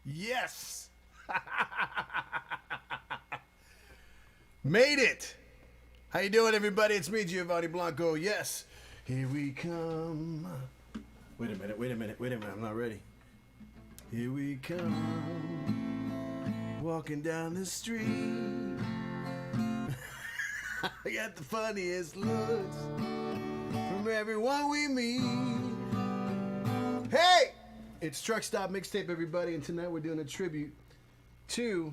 Yes! Made it! How you doing, everybody? It's me, Giovanni Blanco. Yes, here we come. Wait a minute. I'm not ready. Here we come, walking down the street. I got the funniest looks from everyone we meet. Hey! It's Truck Stop Mixtape, everybody, and tonight we're doing a tribute to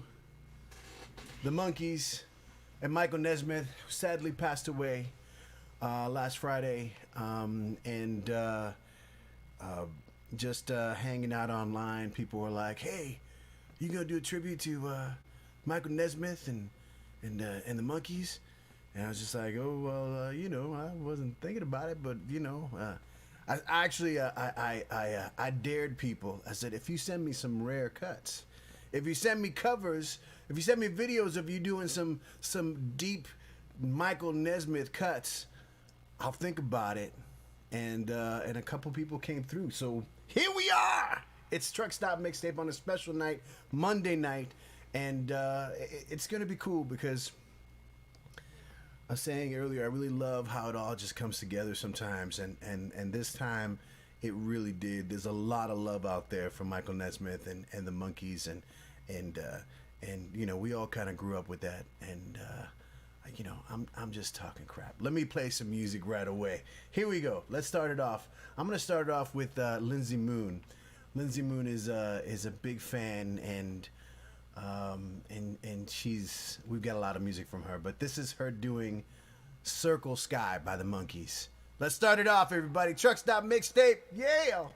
the Monkees and Michael Nesmith, who sadly passed away last Friday, just hanging out online, people were like, "Hey, you gonna do a tribute to Michael Nesmith and the Monkees?" And I was just like, "Oh well, I wasn't thinking about it, but I dared people. I said, if you send me some rare cuts, if you send me covers, if you send me videos of you doing some deep Michael Nesmith cuts, I'll think about it." And a couple people came through. So here we are. It's Truck Stop Mixtape on a special night, Monday night, and it's gonna be cool because I was saying earlier, I really love how it all just comes together sometimes, and this time it really did. There's a lot of love out there for Michael Nesmith and the Monkees, and we all kind of grew up with that, and I'm just talking crap. Let me play some music right away. Here we go. Let's start it off. I'm gonna start it off with Lindsay Moon. Lindsay Moon is a big fan, and we've got a lot of music from her, but this is her doing Circle Sky by the Monkees. Let's start it off, everybody. Truck Stop Mixtape. Yeah.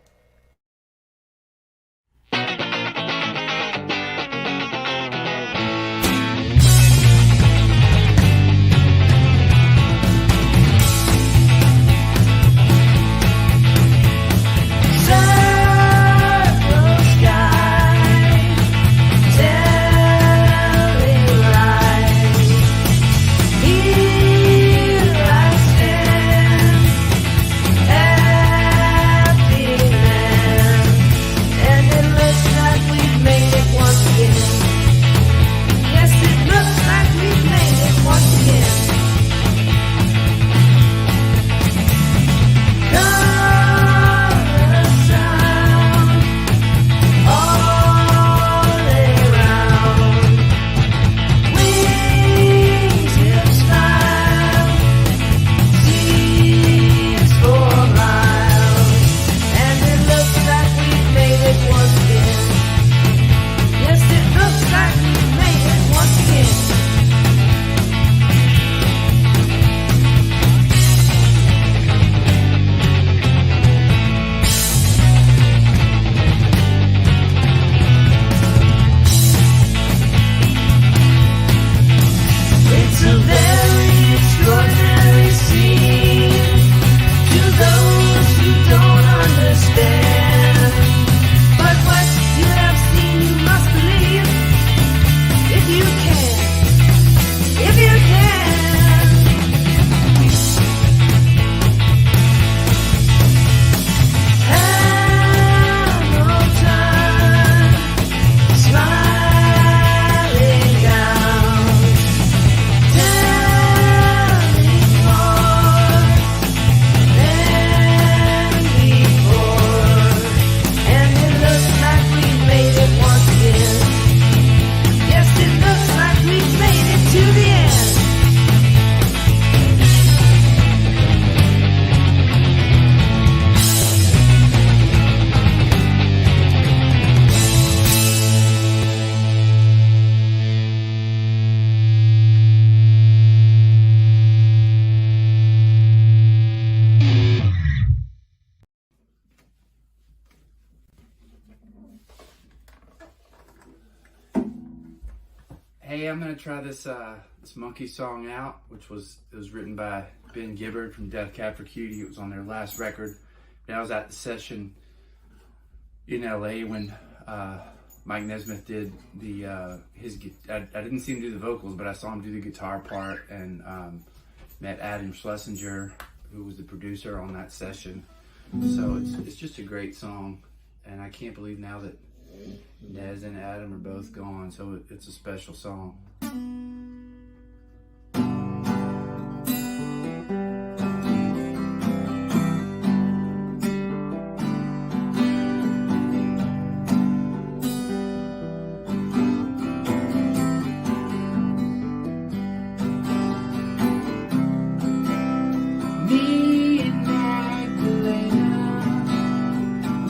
Hey, I'm gonna try this Monkey song out, it was written by Ben Gibbard from Death Cab for Cutie. It was on their last record. And I was at the session in LA when Mike Nesmith did the I didn't see him do the vocals, but I saw him do the guitar part, and met Adam Schlesinger, who was the producer on that session. So it's just a great song, and I can't believe now that Nez and Adam are both gone, so it's a special song. Me and Magdalena,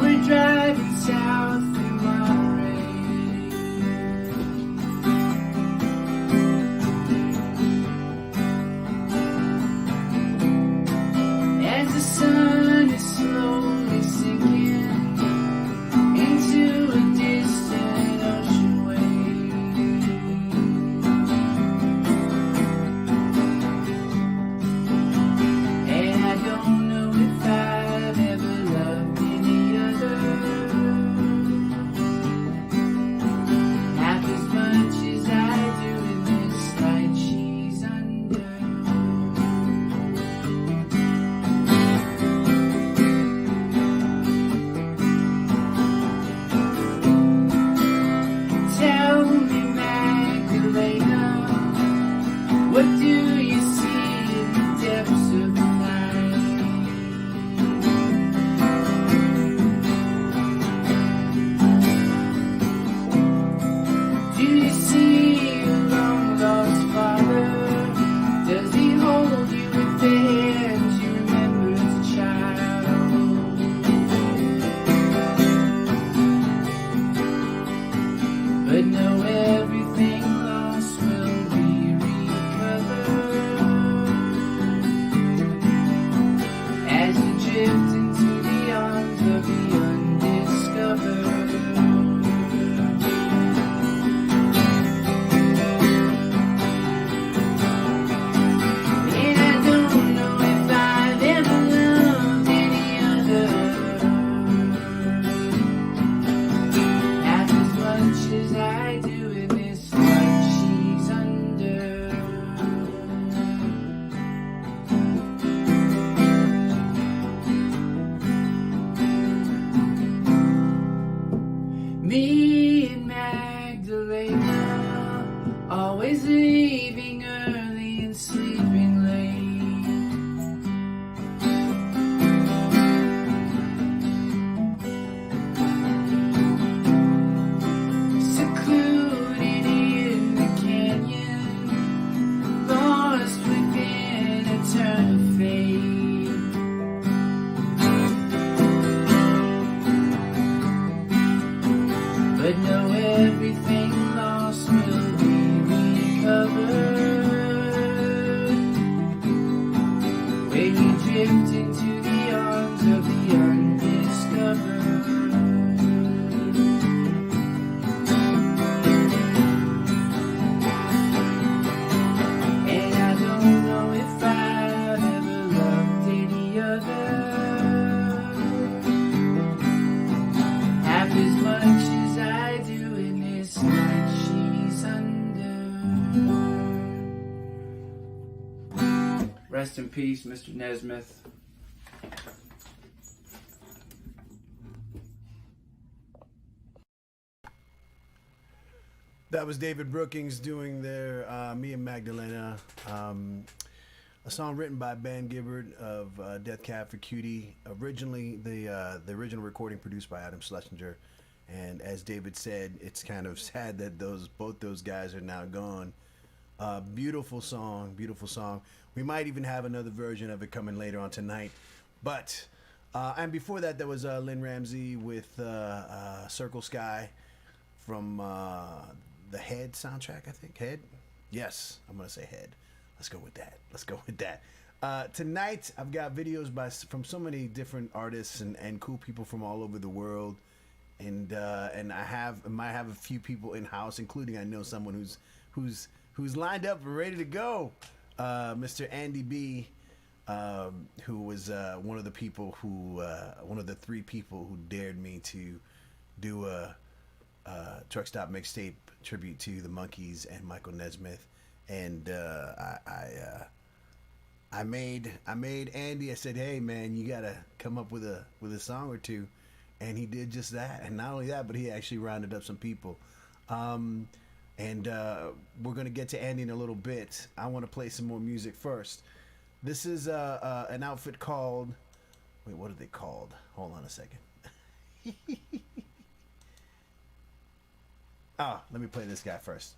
we're driving south through Monterey. As the sun is slowly sinking into a distant ocean wave. And I don't know if I've ever loved any other half as much as I do in this light she's under. Tell me, Magdalena, what do you see in the depths of the night? Do you see a long lost father? Does he hold you with the hands you remember as a child? But know everything lost will be recovered as you drift into the arms of the undiscovered. And I don't know if I've ever loved any other half as much as I do in this light she's under. Me and Magdalena, always leaving early and sleeping late. Secluded in the canyon, lost within a turn of fate. But know everything lost will be recovered when you drift into the arms of the undiscovered. And I don't know if I've ever loved any other half as much as I do in this light she's under. Rest in peace, Mr. Nesmith. That was David Brookings doing their Me and Magdalena, a song written by Ben Gibbard of Death Cab for Cutie. Originally, the original recording produced by Adam Schlesinger, and as David said, it's kind of sad that both those guys are now gone. Beautiful song, beautiful song. We might even have another version of it coming later on tonight, but and before that, there was Lynn Ramsey with Circle Sky from the Head soundtrack, I think. Head? Yes, I'm going to say Head. Let's go with that. Let's go with that. Tonight, I've got videos from so many different artists and cool people from all over the world. And I might have a few people in house, including I know someone who's lined up and ready to go. Mr. Andy B, who was one of the people one of the three people who dared me to do a Truck Stop Mixtape tribute to the Monkees and Michael Nesmith, and I made Andy. I said, "Hey man, you gotta come up with a song or two," And he did just that. And not only that, but he actually rounded up some people. And we're going to get to Andy in a little bit. I want to play some more music first. This is an outfit called... Wait, what are they called? Hold on a second. Let me play this guy first.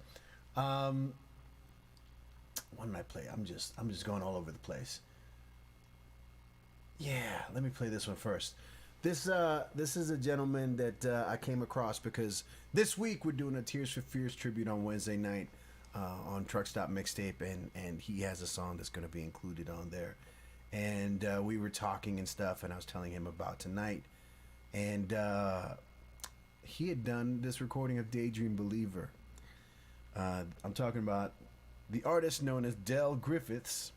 What did I play? I'm just going all over the place. Yeah, let me play this one first. This is a gentleman that I came across because this week we're doing a Tears for Fears tribute on Wednesday night on Truck Stop Mixtape, and he has a song that's going to be included on there. And we were talking and stuff, and I was telling him about tonight, and he had done this recording of Daydream Believer. I'm talking about the artist known as Del Griffiths.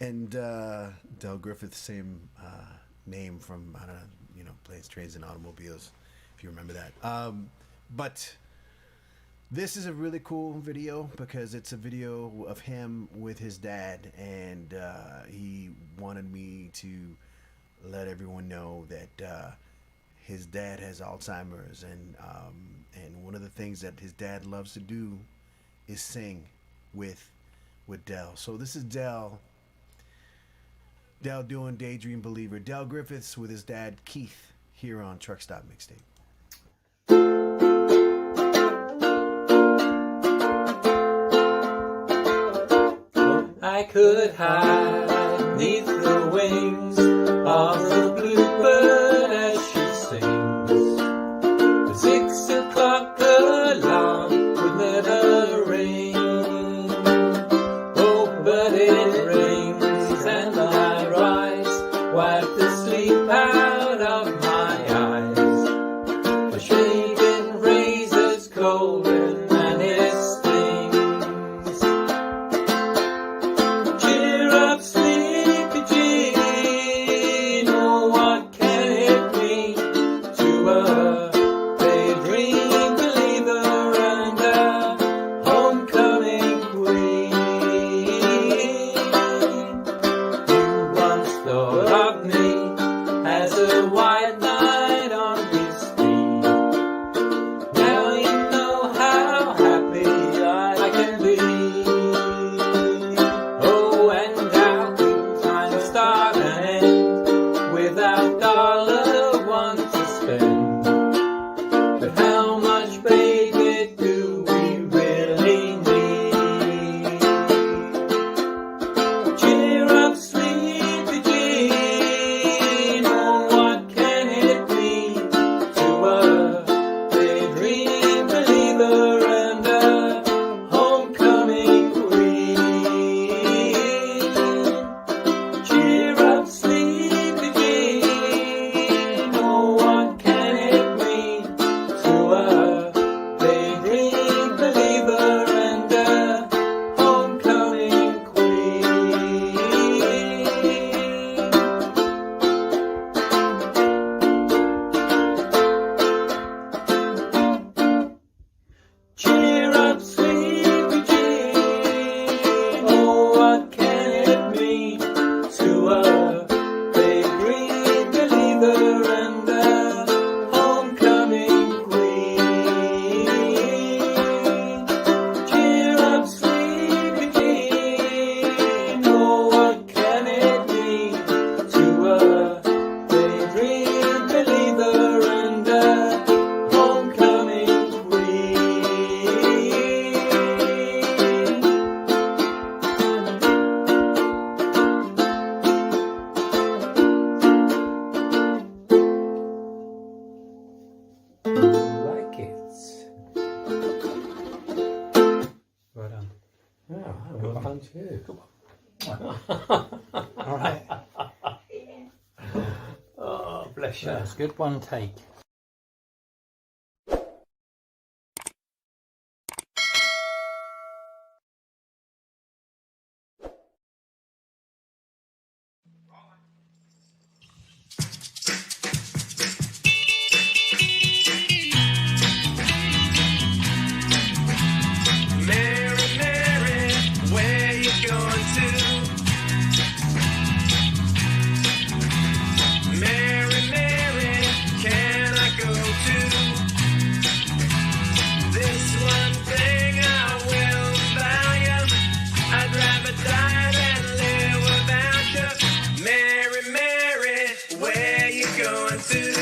And Del Griffiths, same name from, I don't know, Planes, Trains, and Automobiles, if you remember that. But this is a really cool video because it's a video of him with his dad, and he wanted me to let everyone know that his dad has Alzheimer's, and one of the things that his dad loves to do is sing with Del. So this is Del doing Daydream Believer. Del Griffiths with his dad Keith here on Truck Stop Mixtape. I could hide neath the wings of the bluebird as she sings. The 6 o'clock alarm would never ring. Oh, but it rings and I rise, wipe the sleep out of my eyes. The shaven razor's golden and it stings. Cheer up, sleepy Jean, oh, what can it mean to a daydream believer and a homecoming queen? You once thought of me as a white knight on his steed. Now you know how happy I can be. Oh, and how can time start and end without dollar one to spend? But how much, baby, do we really need? Cheer up, sleepy Jean, oh, what can it mean to a daydream believer and a homecoming queen? Cheer up, sleepy Jean, oh, what can it mean to a daydream believer and a homecoming queen? Cheer up, sleepy Jean, oh, what can it mean to a daydream believer and a homecoming queen? Cheer up, sleepy Jean, oh, what can it mean to a daydream believer and a homecoming queen? Like it. Well done. Yeah, well done too. All right. Oh, bless you. That's good. One take. Mary, Mary, where you going to? Mary, Mary, to?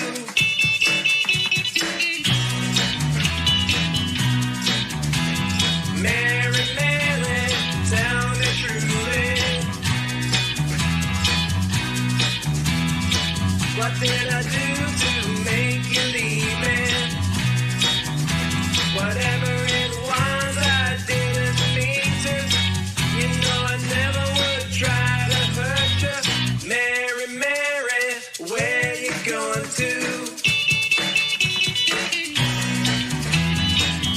Mary, Mary, tell me truly, what did I do to make you leave me? Whatever it was, I didn't mean to. You know I never would try to hurt you. Mary, Mary, where you going to?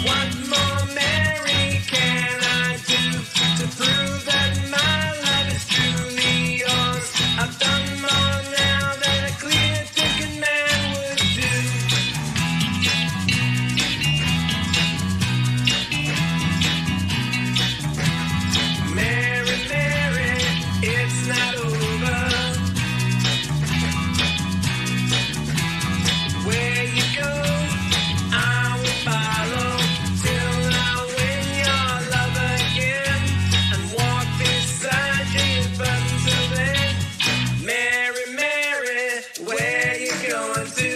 What more, Mary, can I do to prove that my love is truly yours? I've done more now than a clear-thinking man would do. Mary, Mary, it's not over. Where you go, I will follow till I win your love again and walk beside you. But until then, Mary, Mary, where you going to?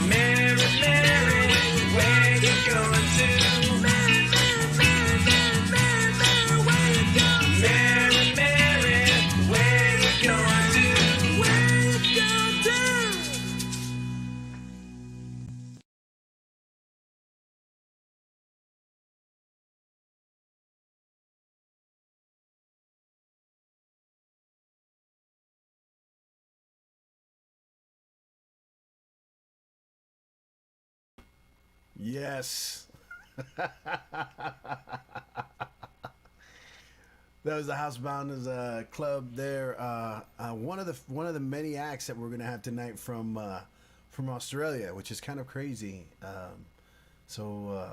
Mary, Mary, where you going to? Mary, Mary, where you going to? Yes. That was the Housebounders Club there. One of the many acts that we're gonna have tonight from Australia, which is kind of crazy. So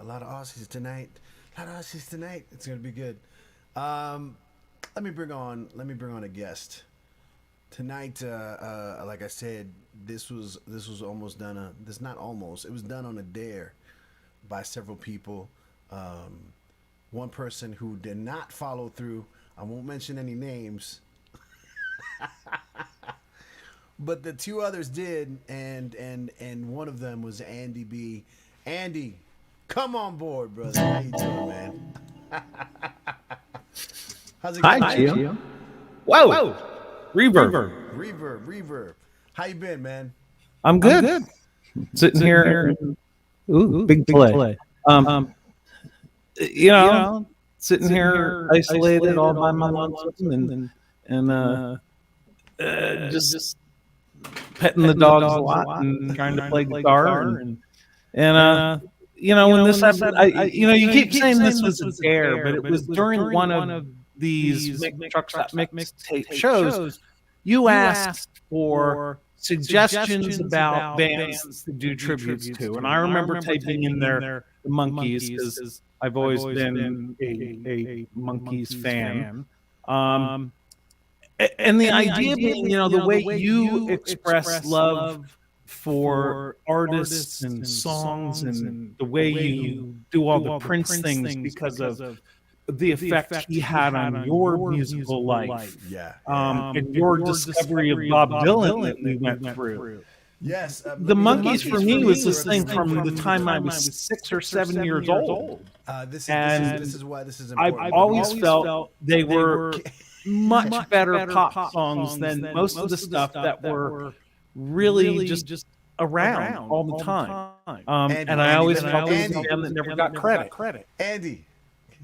a lot of Aussies tonight. It's gonna be good. Let me bring on a guest tonight. Like I said, this was almost done. It was done on a dare by several people. One person who did not follow through. I won't mention any names. But the two others did, and one of them was Andy B. Andy, come on board, brother. How you doing, man? How's it going? Hi, Gio. Whoa. Reverb. How you been, man? I'm good. Sitting here. Ooh, big play. Sitting here isolated all by my lonesome and just petting the dogs a lot and trying to play guitar and when this happened, you keep saying this was a dare, but it was during one of these Truck Stop Mixtape shows. You asked for suggestions about bands to do tributes to, and I remember typing in there the Monkees because I've always been a Monkees fan. And the idea being, the way you express love for artists and songs and the way you do all the Prince things because of the effect he had on your musical life. Yeah. And your discovery of Bob Dylan that we went through. Yes. The Monkees for me was this thing from the time I was 6 or 7 years old. This is why this is important. I've always felt they were much better pop songs than most of the stuff that were really just around all the time. And I always felt it was them that never got credit. Andy,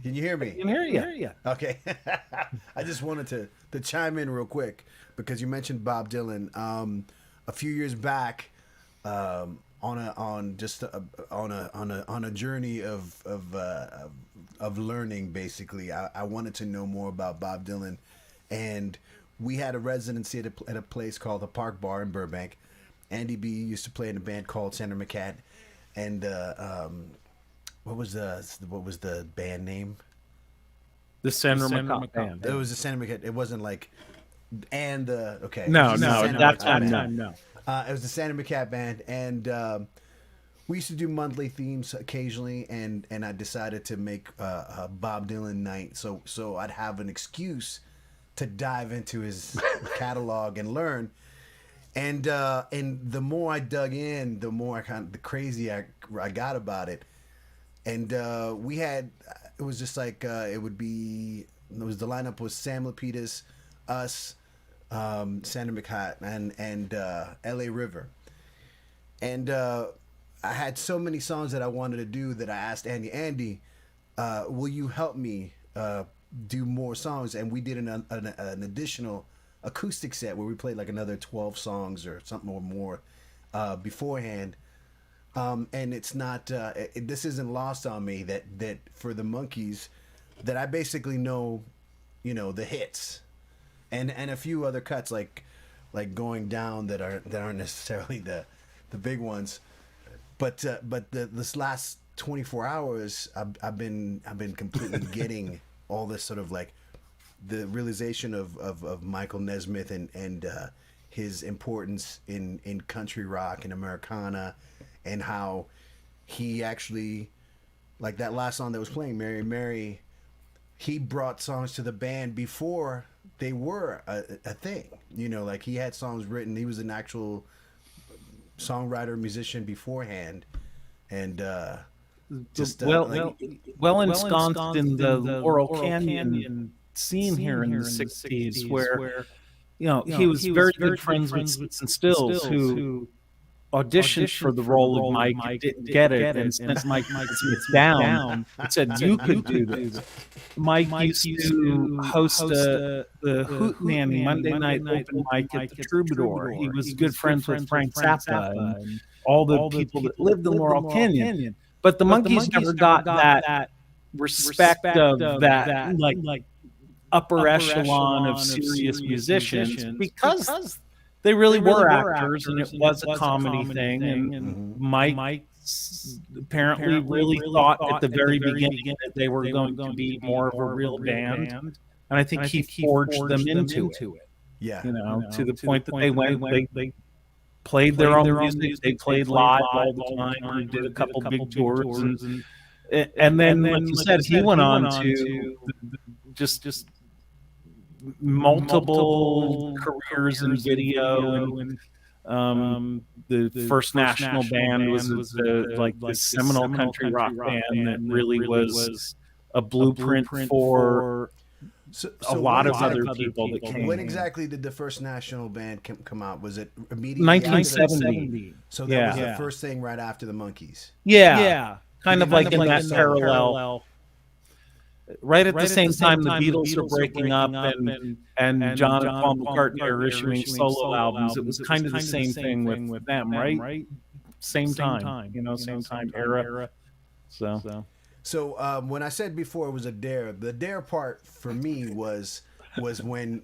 can you hear me? I can hear you. Okay. I just wanted to chime in real quick because you mentioned Bob Dylan. A few years back, on a journey of learning, basically, I wanted to know more about Bob Dylan, and we had a residency at a place called the Park Bar in Burbank. Andy B used to play in a band called Sandra McCat, and what was the band name? The Sandra McCat band. It was the Sandra McCat. It wasn't like okay. No, that time no. It was the Sandra McCat band, and we used to do monthly themes occasionally, and I decided to make a Bob Dylan night, so I'd have an excuse to dive into his catalog and learn. And the more I dug in, the more the crazy I got about it. And we had, it was just like the lineup was Sam Lapidus, us, Sandra McHat, and L.A. River. And I had so many songs that I wanted to do that I asked Andy, will you help me do more songs? And we did an additional acoustic set where we played like another 12 songs or something or more beforehand. And it's not this isn't lost on me that for the Monkees that I basically know, the hits and a few other cuts like Going Down that aren't necessarily the big ones, but this last 24 hours I've been completely getting all this sort of like the realization of Michael Nesmith and his importance in country rock and Americana, and how he actually, like that last song that was playing, Mary Mary, he brought songs to the band before they were a thing. Like he had songs written. He was an actual songwriter, musician beforehand, and well ensconced in the Laurel Canyon scene here in the 60s, where he was very good friends with Stephen Stills, who auditioned for the role of Mike, didn't get it, and sent Mike Smith down and said, "You could do this." Mike used to host the Hootenanny Monday night open mic at the Troubadour. He was good friends with Frank Zappa and all the people that lived in Laurel Canyon. But the Monkees never got that respect of that like upper echelon of serious musicians, because they really were actors, and it was a comedy thing. And Mike apparently really thought at the very beginning that they were going to be more of a real band, and I think he forged them into it. Yeah, to the point that they played their own music. They played live all the time. They did a couple big tours, and then, like you said, he went on to just multiple careers in video, and the First National Band was the seminal country rock band that really was a blueprint for a lot of other people that came. When exactly did the First National Band come out? Was it immediately 1970? So that was the first thing right after the Monkees. Yeah. Kind of like in that parallel. Right at the same time, the Beatles are breaking up, and John and Paul McCartney are issuing solo albums. It was kind of the same thing with them, right? Same time, same time era. So when I said before it was a dare, the dare part for me was when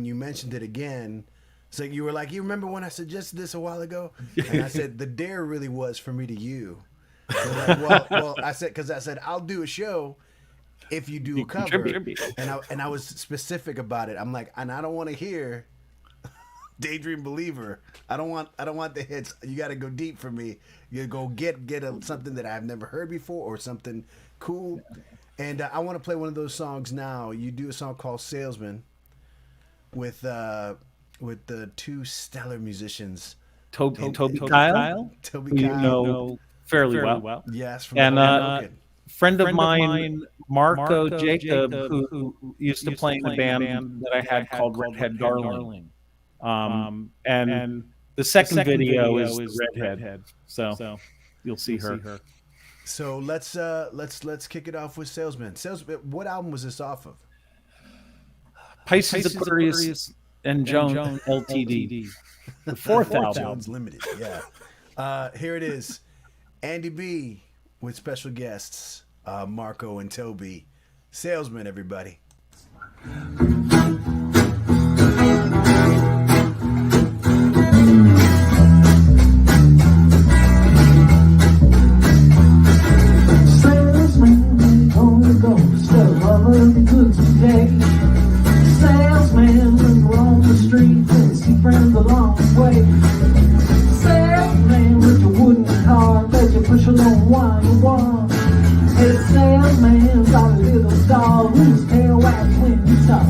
you mentioned it again. So you were like, you remember when I suggested this a while ago? And I said the dare really was for me to you. So like, well, I said I'll do a show if you do a cover, and I was specific about it. I'm like, and I don't want to hear Daydream Believer. I don't want the hits. You got to go deep for me. You go get something that I've never heard before or something cool. And I want to play one of those songs now. You do a song called Salesman with the two stellar musicians, Toby Kyle. Toby Kyle. You know fairly well. Yes, from and friend of mine, Marco Jacob, who used to play in the band that I had called Redhead Darling. And the second video is the Redhead. So you'll see her. So let's kick it off with Salesman. What album was this off of? Pisces, Aquarius, and Joan Ltd. The fourth album. Jones Limited. Yeah. Here it is. Andy B with special guests Marco and Toby. Salesman, everybody. Salesman, only go sell all of the goods today. Salesman, when you're on the street and see friends along the way. Salesman with your wooden car, let you push along while you want. Hey, salesman got a little dog whose tail wags when you talk.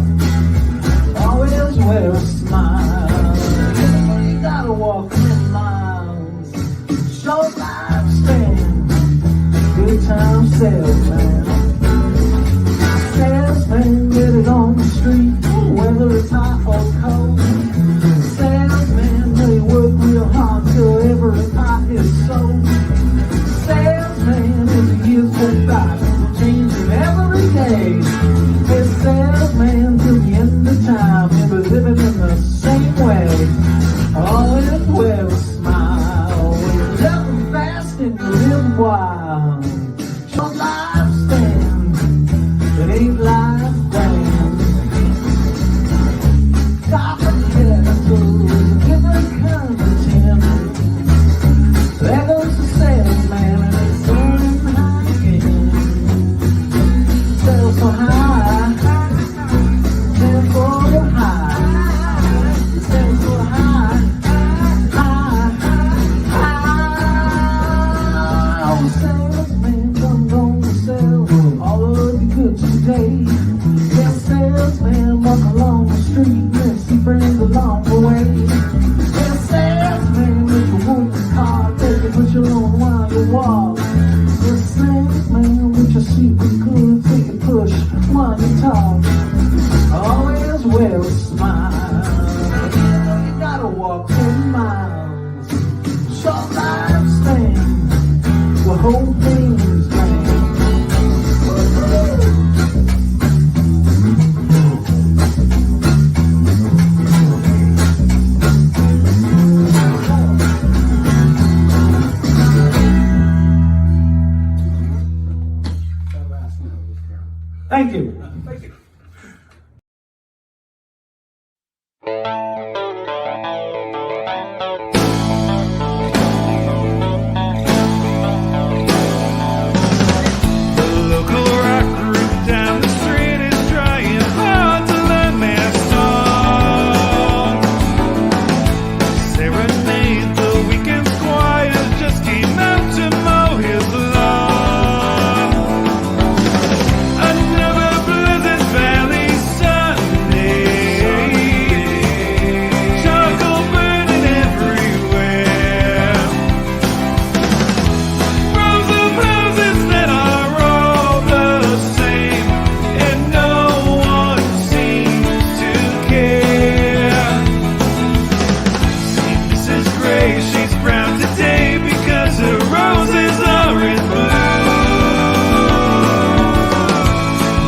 salesman till the end of time. We'll be living in the same way. Always wear a smile. When you live fast and you live wild. Short lifespan, it ain't life grand. Stop and get a fool, different kind of tin. There goes the salesman and it's soaring high again. Sell so high, sell for the high, sell so high, high, high. Oh, salesman, come on to sell all of your goods today. That salesman walk along the street and see friends along the way. That salesman with your woman's card, they can put you on while you walk. That salesman with your secret goods, they can push while you talk. Always wear a smile. You gotta walk 10 miles. Short lifespan, will hold things down. Thank you. The local rock group down the street is trying hard to learn their song. Serenade the weekend squires just came out to mow his lawn. Another Pleasant Valley Sunday. Charcoal burning everywhere. Rows of houses that are all the same, and no one seems to care. See Mrs. Gray, she's brown today because her roses are in bloom.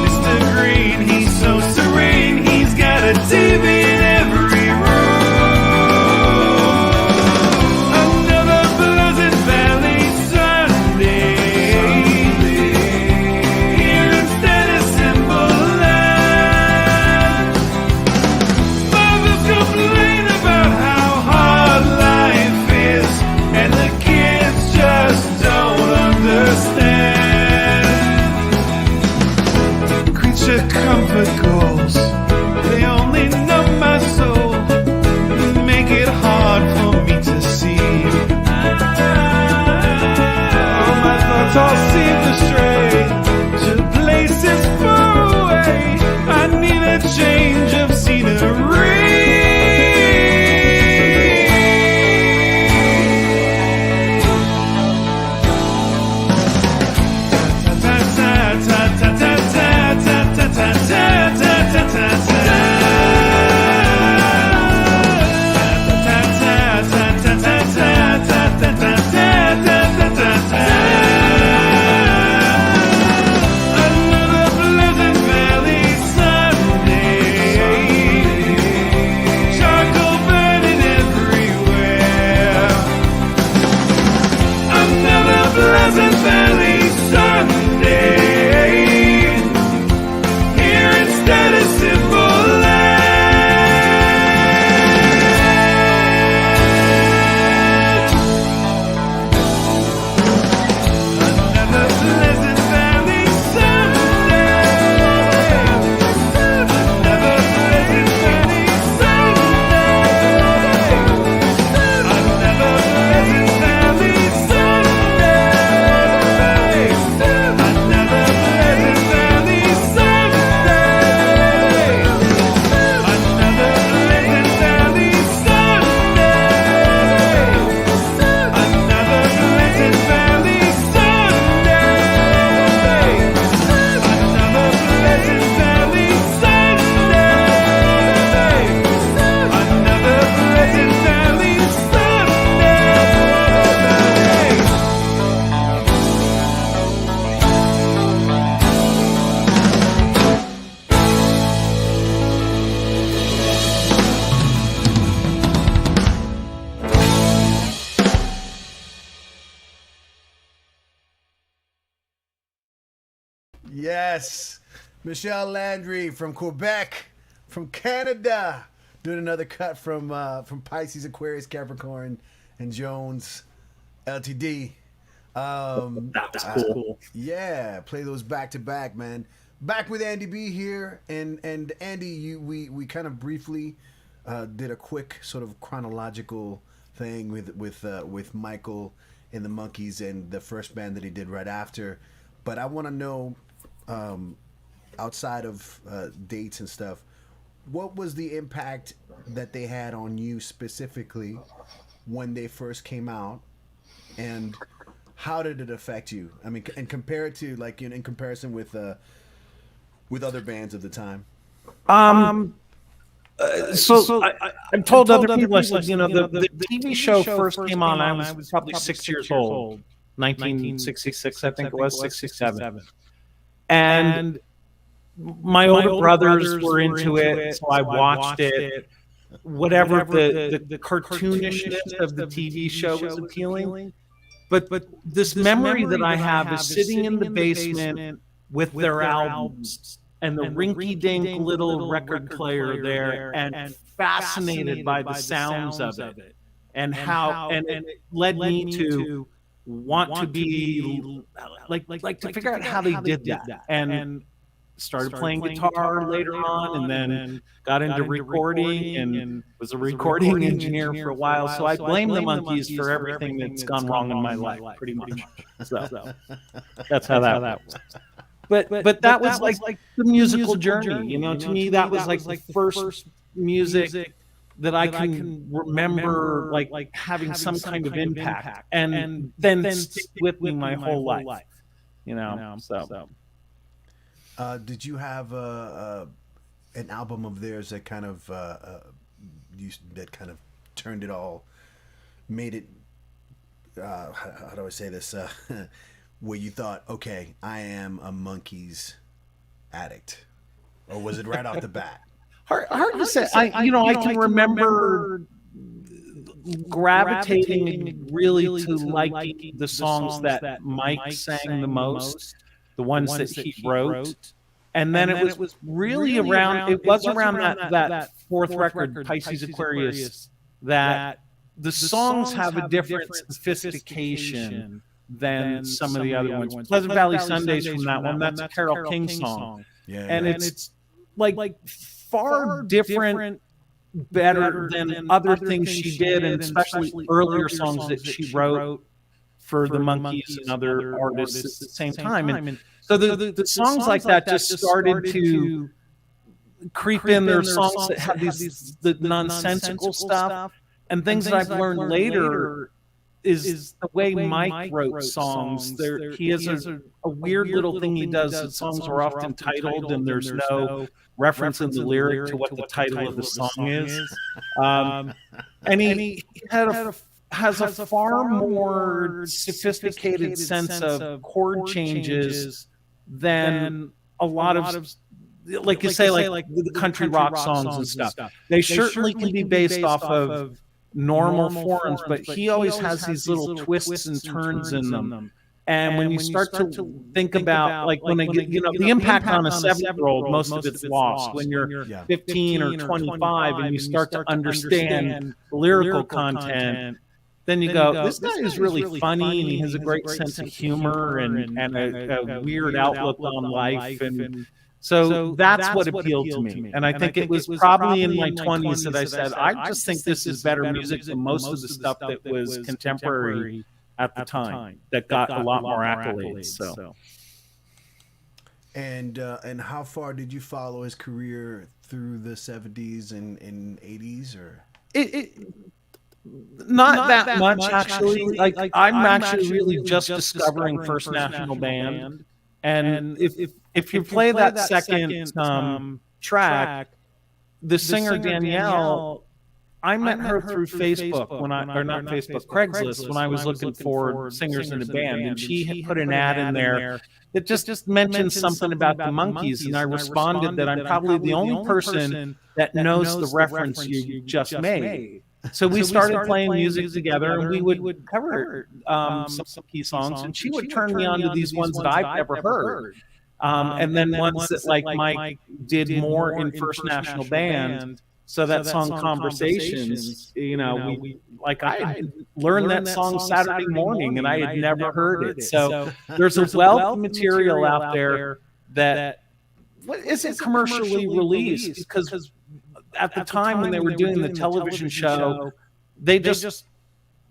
Mr. Green, he's so serene, he's got a TV in every room. Another Pleasant Valley Sunday. Here instead of Timberland. Mothers complain about how hard life is, and the kids just don't understand. Creature comfort goals, they only numb my soul, make it hard for me to see. Oh, my thoughts all seem to stray to places far away. I need a change of scenery. Yes. Michelle Landry from Quebec, from Canada, doing another cut from Pisces, Aquarius, Capricorn, and Jones, LTD. That was cool. Yeah, play those back to back, man. Back with Andy B here, and Andy, we kind of briefly did a quick sort of chronological thing with Michael and the Monkees and the first band that he did right after, but I want to know, outside of dates and stuff, what was the impact that they had on you specifically when they first came out, and how did it affect you? I mean, and compare it to like in comparison with other bands of the time. So I've told other people, I said, you know, the TV show first came on, I was probably 6 years old, 1966, I think it was, 67. And my older brothers were into it, so I watched it. Whatever the cartoonishness of the TV show was appealing. But this memory that I have is sitting in the basement with their albums and the rinky-dink little record player there, and fascinated by the sounds of it, and how, and it led me to want to be like to figure out how they did that, and started playing guitar later on, and then got into recording and was a recording engineer for a while. So I blame the Monkees for everything that's gone wrong in my life, pretty much. So that's how that works. But that was like the musical journey, you know. To me, that was like the first music that I can remember, like having some kind of impact, and then stick with me my whole life, you know. So. Did you have an album of theirs that kind of turned it all, made it? How do I say this? Where you thought, okay, I am a Monkees addict, or was it right off the bat? Hard to say. I can remember gravitating really to liking the songs that Mike sang the most, the ones that he wrote. And then it was really around that fourth record, Pisces Aquarius, that the songs have a different sophistication than some of the other ones. Pleasant Valley Sundays from that one, that's a Carole King song. Yeah, and it's like far different, better than other things she did, and especially earlier songs that she wrote for the Monkees and other artists at the same time. And so the songs like that just started to creep in. There are songs that have the nonsensical stuff, and things that I've learned later is the way Mike wrote songs. He has a weird little thing he does. The songs are often titled, and there's no reference in the lyric to what the title of the song is. And he has a far more sophisticated sense of chord changes than a lot of, like you say, like the country rock songs and stuff. They certainly can be based off of normal forms, but he always has these little twists and turns in them. And when you start to think about, like, when they get, the impact on a 7-year-old, most of it's lost. When you're 15 or 25 and you start to understand lyrical content, then you go, this guy is really funny, and he has a great sense of humor and a weird outlook on life. And so that's what appealed to me. And I think it was probably in my 20s that I said, I just think this is better music than most of the stuff that was contemporary at the time, that got a lot more accolades. So. And how far did you follow his career through the 70s and 80s, or? Not that much, actually. Like I'm actually really just discovering First National Band, and if you play that second track, the singer Danielle, I met her through Facebook Craigslist, when I was looking for singers in a band, and she had put an ad in there that just mentioned something about the Monkees, and I responded that I'm probably the only person that knows the reference you just made. So we started playing music together, and we would cover some key songs, and she would turn me on to these ones that I've never heard. And then ones that like Mike did more in First National Band. So that song Conversations, you know, I learned that song Saturday morning and I had never heard it. So there's a wealth of material out there that isn't commercially released, because at the time when they were doing the television show, they just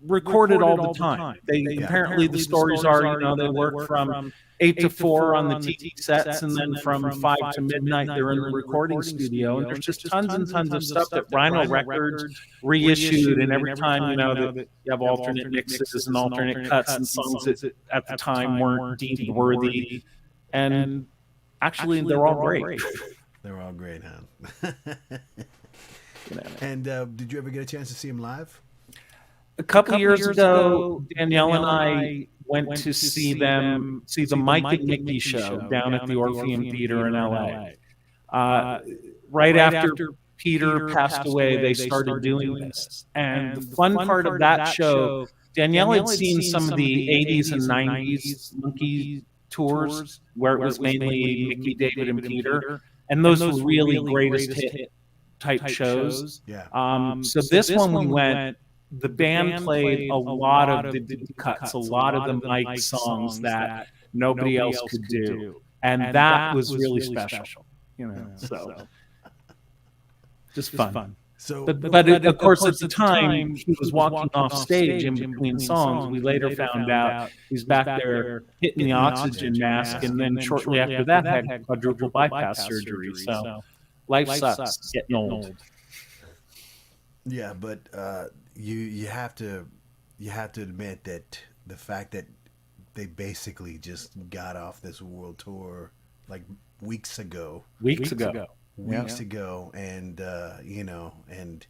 recorded all the time. They apparently the stories are, you know, they work from 8 to 4 on the TV sets, and then from 5 to midnight they're in the recording studio. And there's just tons and tons of stuff that Rhino Records reissued, and every time, you know, that you have alternate mixes and alternate cuts and songs that at the time weren't deemed worthy. And actually they're all great. They're all great, huh? And did you ever get a chance to see him live? A couple years ago, Danielle and I went to see the Mike and Mickey show down at the Orpheum Theater in LA. Right after Peter passed away, they started doing this. And the fun part of that show, Danielle had seen some of the 80s and 90s Monkee tours where it was mainly Mickey, David, and Peter. And those were really greatest hit type shows. Yeah. So this one we went. The band played a lot of the deep cuts, a lot of the Mike songs that nobody else could do, and that was really special, you know. So just fun. So, but of course, at the time he was walking off stage in between songs. We later found out he's back there hitting the oxygen mask, and then shortly after that had quadruple bypass surgery. So life sucks, getting old. Yeah, but you have to admit that the fact that they basically just got off this world tour like weeks ago, and you know, and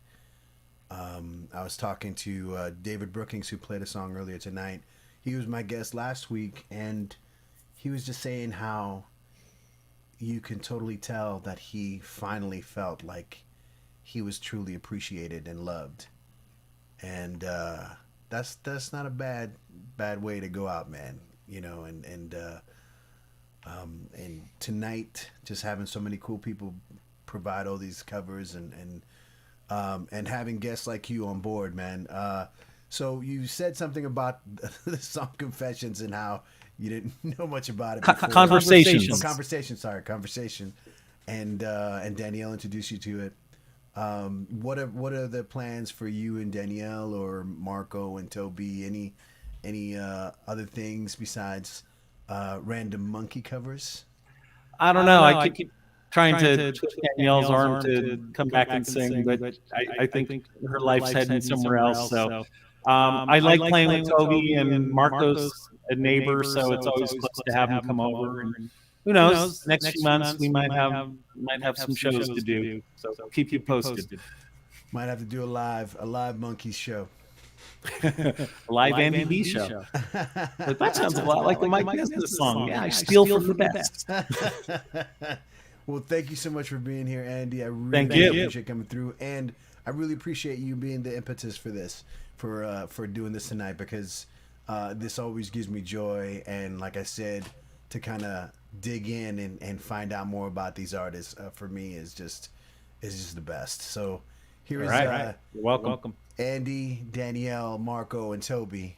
I was talking to David Brookings, who played a song earlier tonight. He was my guest last week, and he was just saying how you can totally tell that he finally felt like he was truly appreciated and loved, and that's not a bad way to go out, man. You know, and tonight, just having so many cool people provide all these covers and having guests like you on board, man. So you said something about the song Confessions and how you didn't know much about it before. Conversations. Conversation. And Danielle introduced you to it. What are the plans for you and Danielle, or Marco and Toby? Any other things besides random Monkee covers? I don't know. I keep trying to twist Danielle's arm to come back and sing, but I think her life's heading somewhere else. So I like playing with Toby, and Marco's a neighbor, so it's always close to have him come over. And who knows? Next few months we might have some shows to do. So keep you posted. Might have to do a live Monkees show. A live Andy B show. But that sounds a lot like the Mike Nesmith song. Yeah, I steal from the best. Well, thank you so much for being here, Andy. I really Thank you. appreciate coming through, and I really appreciate you being the impetus for this, for doing this tonight, because this always gives me joy, and like I said, to kind of dig in and find out more about these artists, for me is just the best. So here is You're welcome. Andy, Danielle, Marco, and Toby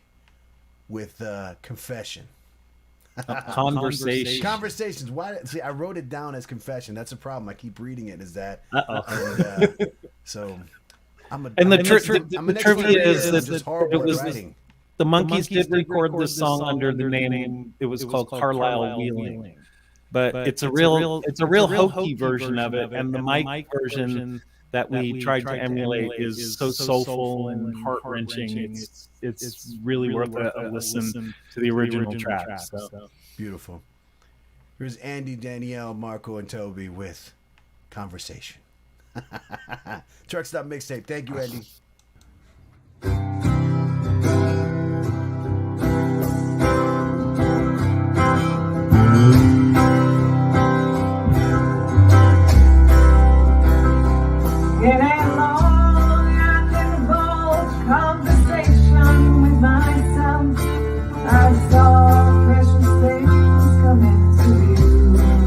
with Confession. Conversations. Why? See, I wrote it down as Confession. That's a problem. I keep reading it as that. And, so the trivia is that just horrible it was at writing. the Monkees did record this song under the name. It was called Carlisle Wheeling, but it's a real hokey version of it, and the Mike version that we tried to emulate is so soulful and heart-wrenching. It's really worth a listen to the original track. So. Beautiful. Here's Andy, Danielle, Marco, and Toby with Conversation. Truck Stop Mixtape. Thank you, Andy. It ain't long I can divulge conversation with myself. I saw precious things come into view.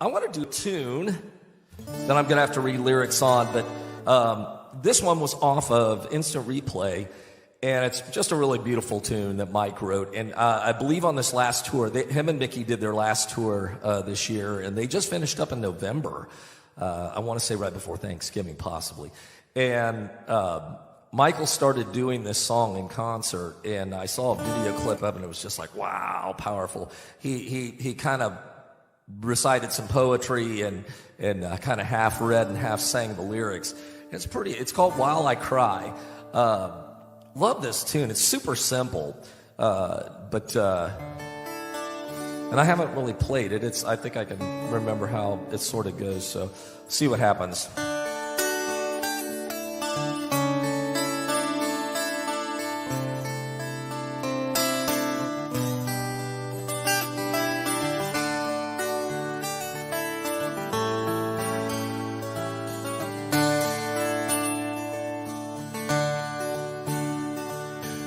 I want to do a tune that I'm going to have to read lyrics on, but this one was off of Instant Replay, and it's just a really beautiful tune that Mike wrote. And I believe on this last tour, him and Mickey did their last tour this year, and they just finished up in November. I want to say right before Thanksgiving, possibly. And Michael started doing this song in concert, and I saw a video clip of it, and it was just like, wow, powerful. He kind of recited some poetry and kind of half read and half sang the lyrics. It's called While I Cry. Love this tune. It's super simple, but and I haven't really played it. I think I can remember how it sort of goes, so see what happens.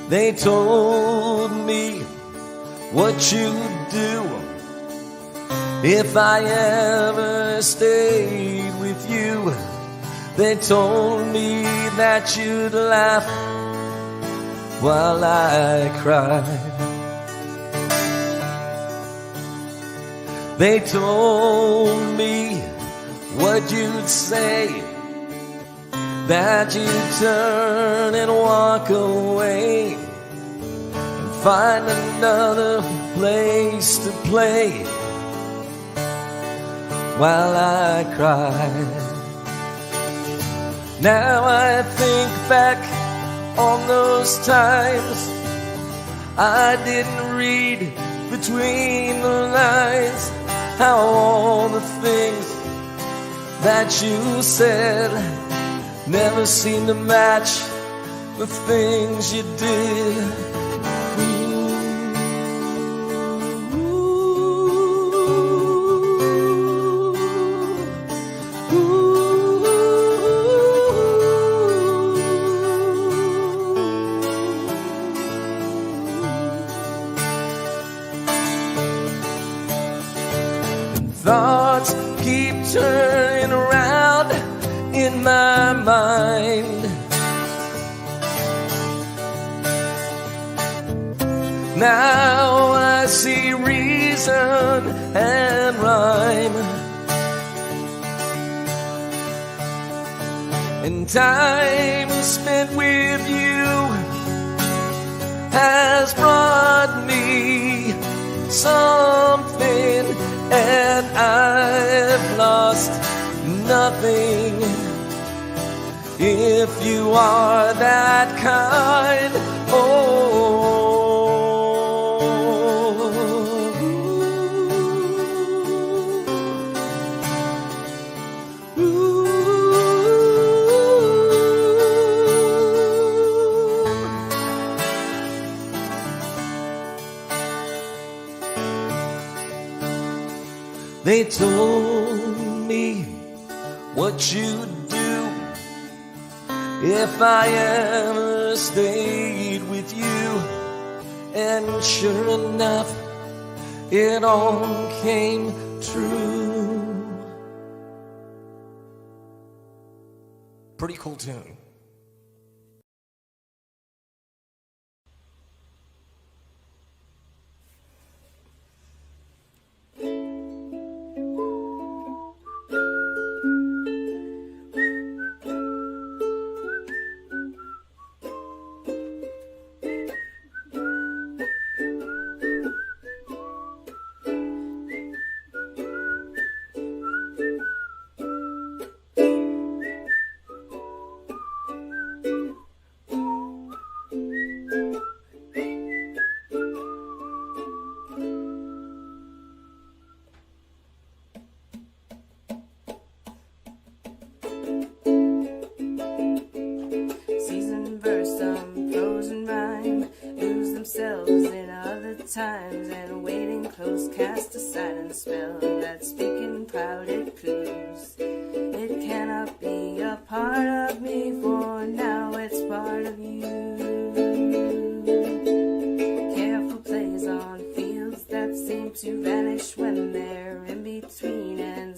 They told me what you'd do if I ever stayed with you. They told me that you'd laugh while I cried. They told me what you'd say, that you'd turn and walk away and find another place to play while I cry. Now I think back on those times I didn't read between the lines, how all the things that you said never seemed to match the things you did. Thoughts keep turning around in my mind. Now I see reason and rhyme, and time spent with you has brought me something, and I've lost nothing. If you are that kind, They told me what you'd do if I ever stayed with you, and sure enough, it all came true. Pretty cool tune. Times and waiting close cast a silent spell that speaking proud it proves it cannot be a part of me, for now it's part of you. Careful plays on fields that seem to vanish when they're in between, and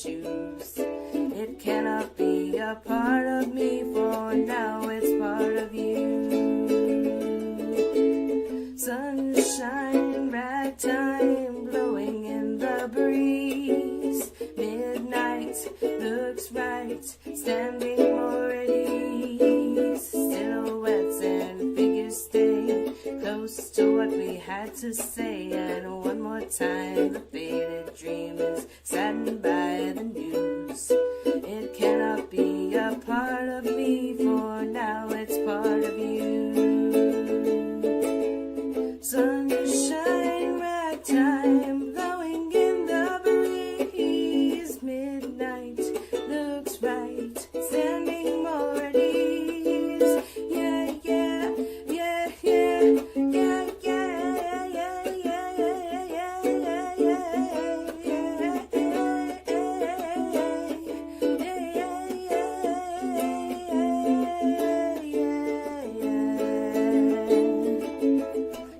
shoes. It cannot be a part of me, for now it's part of you. Sunshine, ragtime, blowing in the breeze. Midnight looks right, standing more at ease. Silhouettes and figures stay close to what we had to say. And one more time, the faded dream is saddened by the news. It cannot be a part of me, for now it's part of you. Sunshine, ragtime, blowing in the breeze. Midnight looks right, standing more at ease. Yeah, yeah, yeah, yeah, yeah, yeah, yeah, yeah,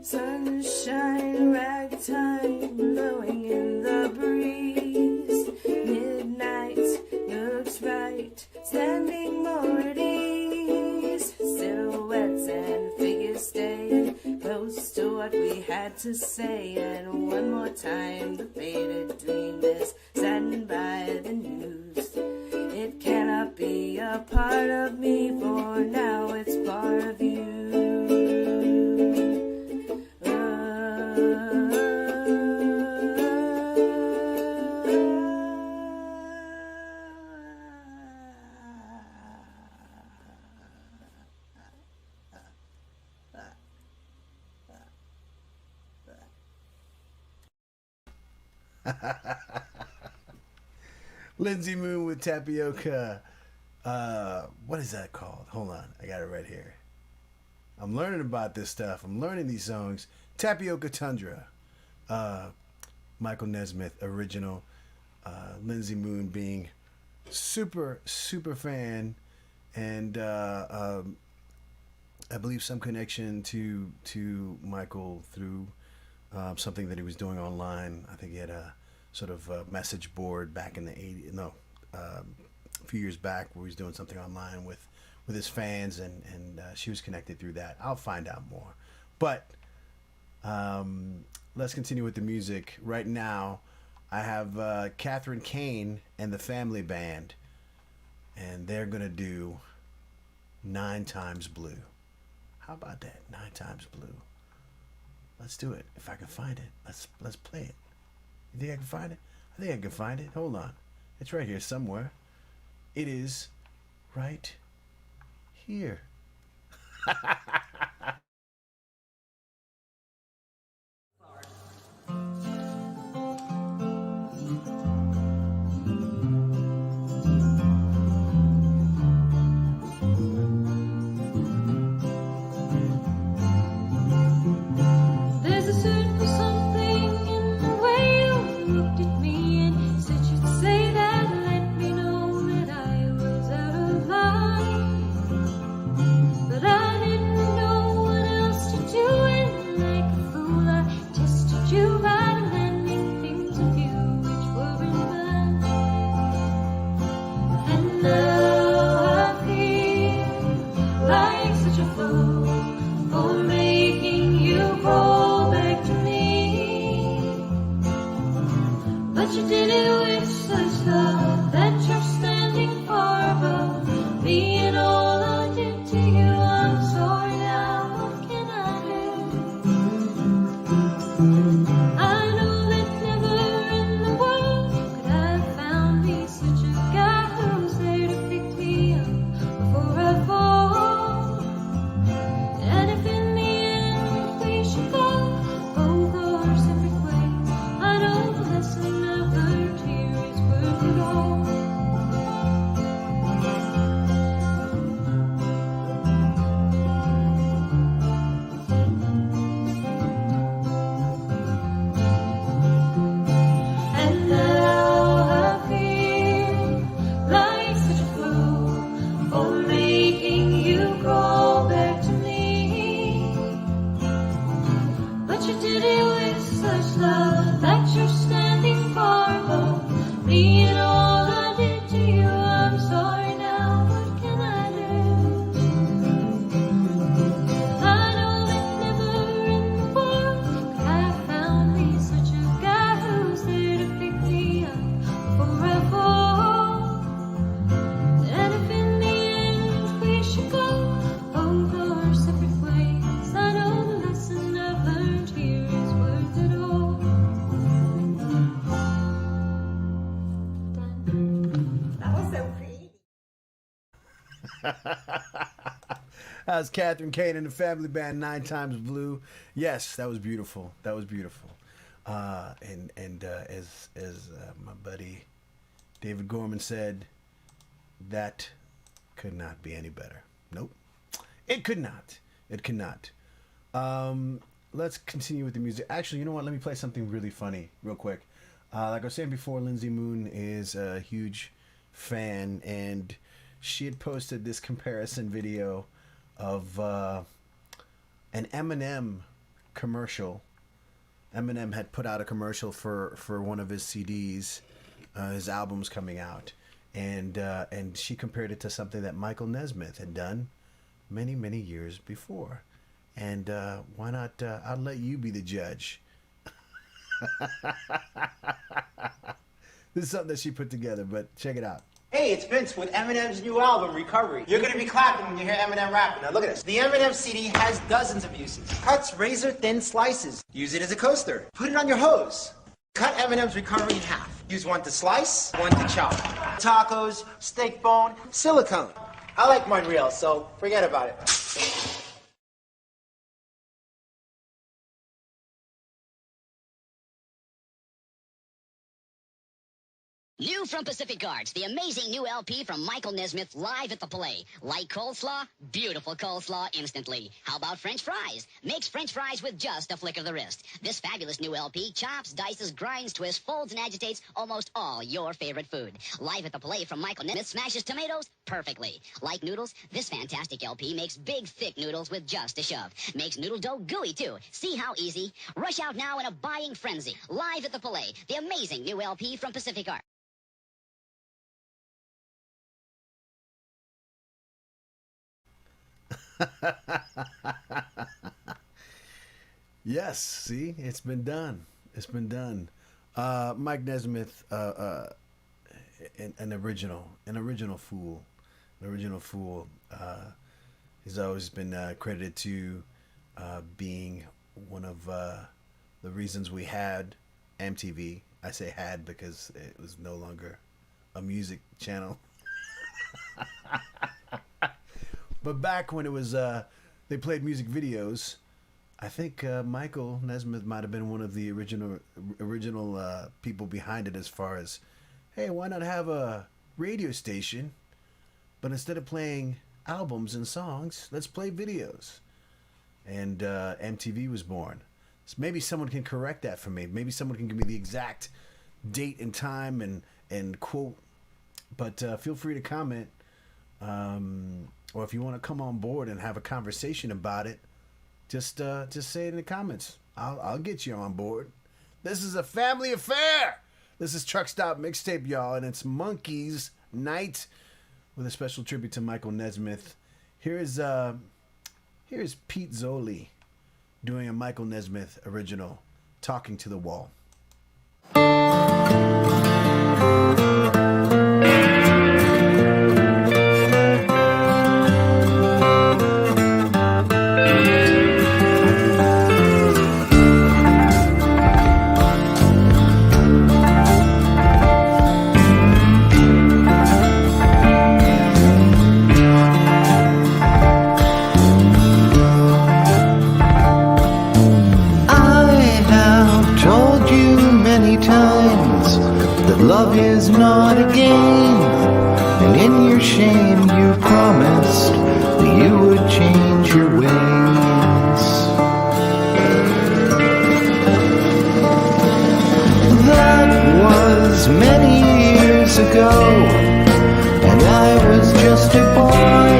Sunshine, ragtime, blowing in the breeze. Midnight looks right, standing more at ease. Silhouettes and figures stay close to what we had to say. And one more time, the faded dream is saddened by the news. It cannot be a part of me, for now it's part of you. Lindsay Moon with Tapioca. What is that called? Hold on, I got it right here. I'm learning about this stuff. I'm learning these songs. Tapioca Tundra. Michael Nesmith original. Lindsay Moon being super fan, and I believe some connection to Michael through something that he was doing online. I think he had a sort of message board back in the 80s. No, a few years back, where he was doing something online with his fans, and she was connected through that. I'll find out more. But let's continue with the music. Right now, I have Catherine Kane and the Family Band, and they're going to do 9 Times Blue. How about that? 9 Times Blue. Let's do it. If I can find it, let's play it. You think I can find it? I think I can find it. Hold on. It's right here somewhere. It is right here. There's a certain something in the way you looked at me and said you'd say that, let me know that I was out of line. But I didn't know what else to do, and like a fool I tested you by demanding things of you which weren't mine. And now I feel like such a fool for making you crawl back to me. But you did it with such love that you're standing far above me and all I did to you. I'm sorry now, what can I do? I know that never in the world could I have found me such a guy who's there to pick me up before I fall. And if in the end we should go both our separate ways, I know the lesson I've learned here is worth it all. That was Catherine Kane and the family band 9 Times Blue. Yes, that was beautiful. That was beautiful. As my buddy David Gorman said, that could not be any better. Nope, it could not. It could not. Let's continue with the music. Actually, you know what? Let me play something really funny real quick. Like I was saying before, Lindsay Moon is a huge fan, and she had posted this comparison video of an Eminem commercial. Eminem had put out a commercial for one of his CDs, his album's coming out, and she compared it to something that Michael Nesmith had done many, many years before. And why not? I'll let you be the judge. This is something that she put together, but check it out. Hey, it's Vince with Eminem's new album, Recovery. You're gonna be clapping when you hear Eminem rapping. Now look at this. The Eminem CD has dozens of uses. Cuts razor-thin slices. Use it as a coaster. Put it on your hose. Cut Eminem's Recovery in half. Use one to slice, one to chop. Tacos, steak bone, silicone. I like mine real, so forget about it. New from Pacific Arts, the amazing new LP from Michael Nesmith live at the Palais. Like coleslaw? Beautiful coleslaw instantly. How about French fries? Makes French fries with just a flick of the wrist. This fabulous new LP chops, dices, grinds, twists, folds, and agitates almost all your favorite food. Live at the Palais from Michael Nesmith smashes tomatoes perfectly. Like noodles? This fantastic LP makes big, thick noodles with just a shove. Makes noodle dough gooey, too. See how easy? Rush out now in a buying frenzy. Live at the Palais, the amazing new LP from Pacific Arts. Yes, see, it's been done. It's been done. Mike Nesmith, an original fool, he's always been credited to being one of the reasons we had MTV. I say had because it was no longer a music channel. But back when it was, they played music videos, I think Michael Nesmith might have been one of the original people behind it as far as, hey, why not have a radio station, but instead of playing albums and songs, let's play videos. And MTV was born. So maybe someone can correct that for me. Maybe someone can give me the exact date and time and quote. But feel free to comment. Or if you want to come on board and have a conversation about it, just say it in the comments. I'll get you on board. This is a family affair. This is Truck Stop Mixtape, y'all, and it's Monkees Night with a special tribute to Michael Nesmith. Here's Pete Zoli doing a Michael Nesmith original, Talking to the Wall. Love is not a game, and in your shame you promised that you would change your ways. That was many years ago, and I was just a boy,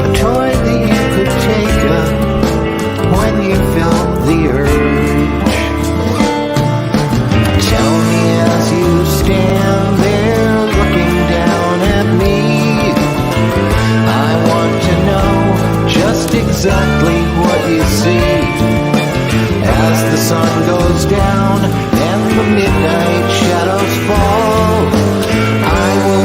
a toy that you could take up when you felt the urge. Tell me as you stand there looking down at me, I want to know just exactly what you see. As the sun goes down and the midnight shadows fall, I will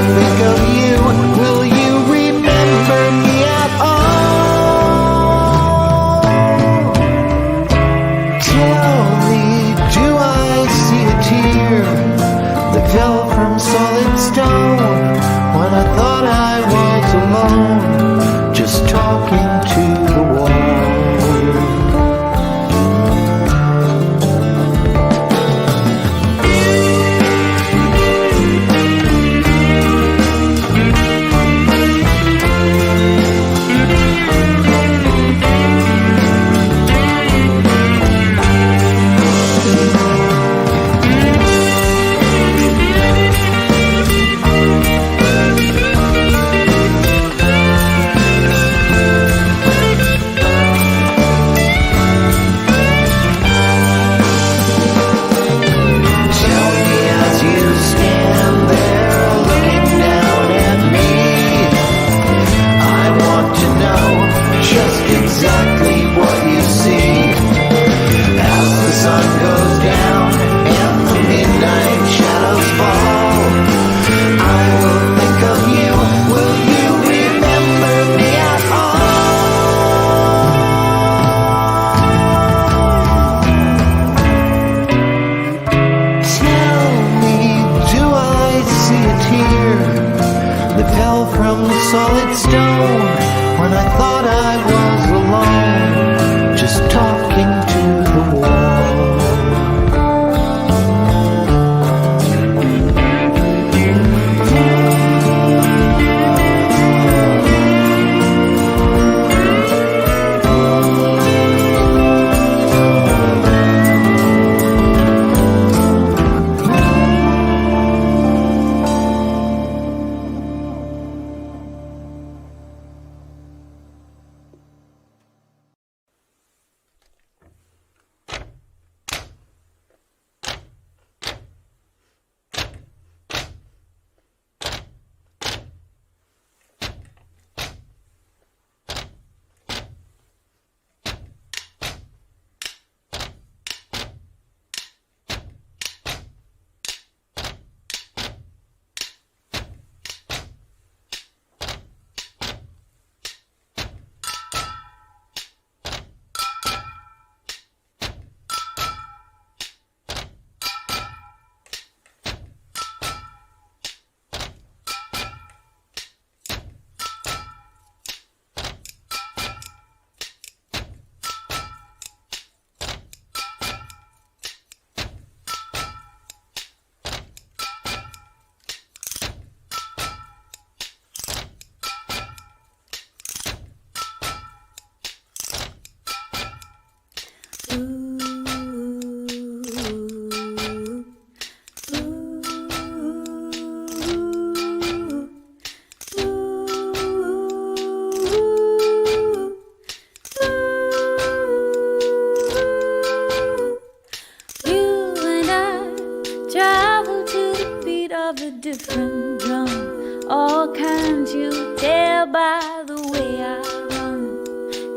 different drum. Oh, can't you tell by the way I run?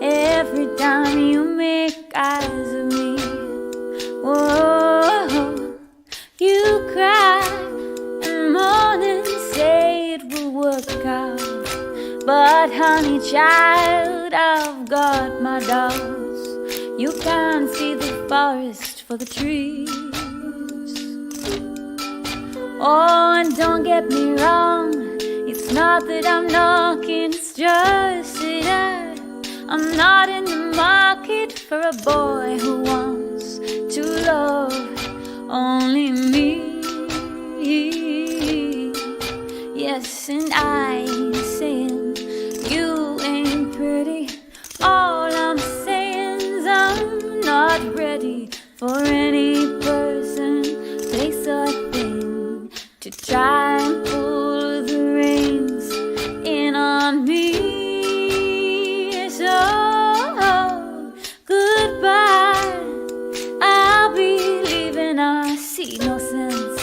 Every time you make eyes at me, whoa, you cry and moan and say it will work out. But honey child, I've got my doubts. You can't see the forest for the trees. Oh, and don't get me wrong, it's not that I'm knocking, it's just that I'm not in the market for a boy who wants to love only me. Yes, and I ain't saying you ain't pretty. All I'm saying is I'm not ready for any person, place or thing to try and pull the reins in on me. So goodbye, I'll be leaving. I see no sense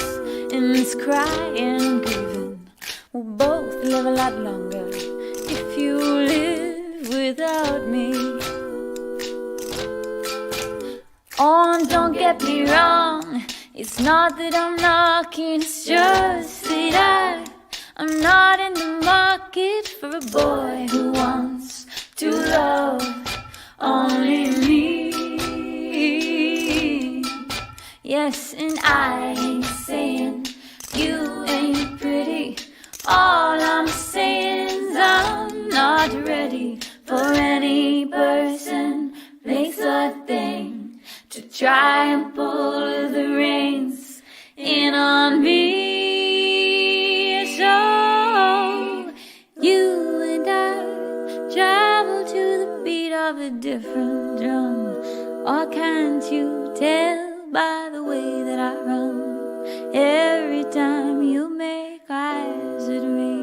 in this crying and grieving. We'll both live a lot longer if you live without me. Oh, and don't get me wrong, it's not that I'm knocking, it's just that I'm not in the market for a boy who wants to love only me. Yes, and I ain't saying you ain't pretty. All I'm saying is I'm not ready for any person, place or thing to try and pull the reins in on me. So you and I travel to the beat of a different drum. Or can't you tell by the way that I run every time you make eyes at me?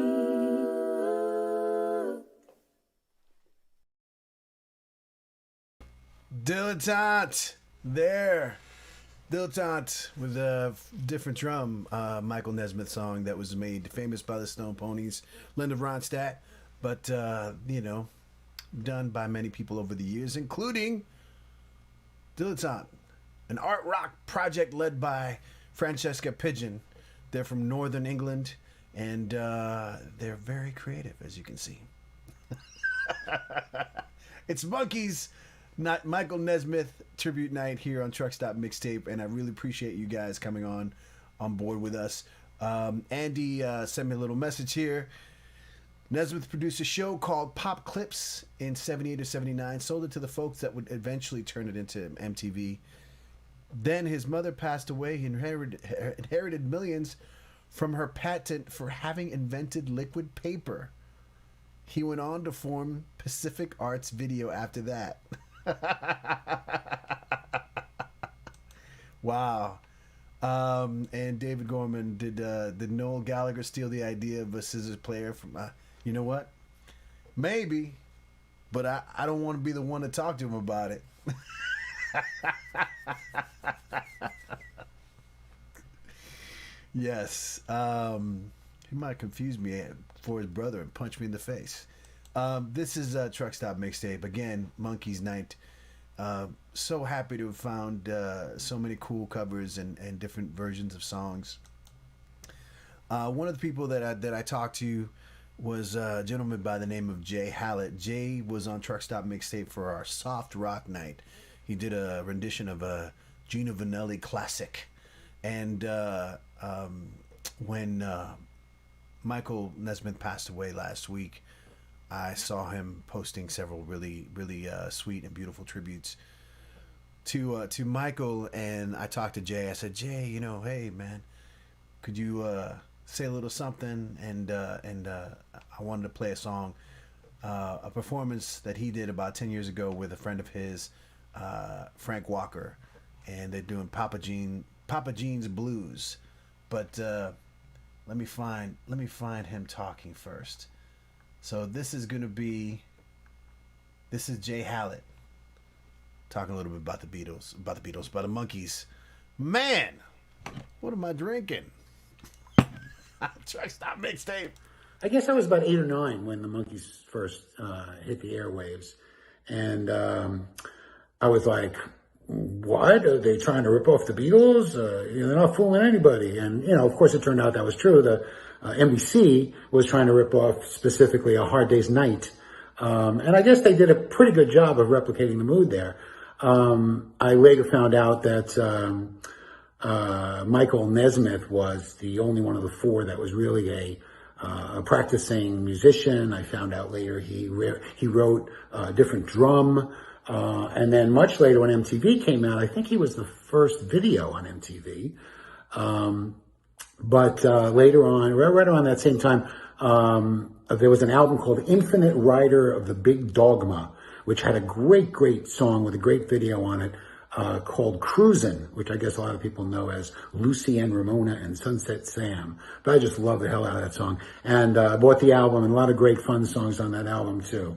Dilettante there. Dilettante with a different drum, Michael Nesmith song that was made famous by the Stone Ponies, Linda Ronstadt, but done by many people over the years, including Dilettante, an art rock project led by Francesca Pigeon. They're from Northern England, and they're very creative, as you can see. It's Monkees, not Michael Nesmith tribute night here on Truck Stop Mixtape, and I really appreciate you guys coming on board with us. Andy sent me a little message here. Nesmith produced a show called Pop Clips in 78 or 79, sold it to the folks that would eventually turn it into MTV. Then his mother passed away. He inherited millions from her patent for having invented liquid paper. He went on to form Pacific Arts Video after that. Wow. And David Gorman, did Noel Gallagher steal the idea of a scissors player from you know what? Maybe, but I don't want to be the one to talk to him about it. Yes. He might confuse me for his brother and punch me in the face. This is Truck Stop Mixtape. Again, Monkees Night. So happy to have found so many cool covers and different versions of songs. One of the people that I talked to was a gentleman by the name of Jay Hallett. Jay was on Truck Stop Mixtape for our soft rock night. He did a rendition of a Gino Vanelli classic. And when Michael Nesmith passed away last week, I saw him posting several really, really sweet and beautiful tributes to Michael. And I talked to Jay. I said, Jay, hey man, could you say a little something? And I wanted to play a song, a performance that he did about 10 years ago with a friend of his, Frank Walker, and they're doing Papa Gene's Blues. But let me find him talking first. So this is Jay Hallett talking a little bit about the Beatles, about the Monkees. Man, what am I drinking? Truck Stop Mixtape. I guess I was about 8 or 9 when the Monkees first hit the airwaves. And I was like, what? Are they trying to rip off the Beatles? They're not fooling anybody. And, of course it turned out that was true. The NBC was trying to rip off specifically A Hard Day's Night. And I guess they did a pretty good job of replicating the mood there. I later found out that Michael Nesmith was the only one of the 4 that was really a practicing musician. I found out later he wrote a different drum. And then much later when MTV came out, I think he was the first video on MTV. But later on, right around that same time, there was an album called Infinite Rider of the Big Dogma, which had a great, great song with a great video on it, called Cruisin', which I guess a lot of people know as Lucy and Ramona and Sunset Sam. But I just love the hell out of that song. And I bought the album, and a lot of great fun songs on that album too.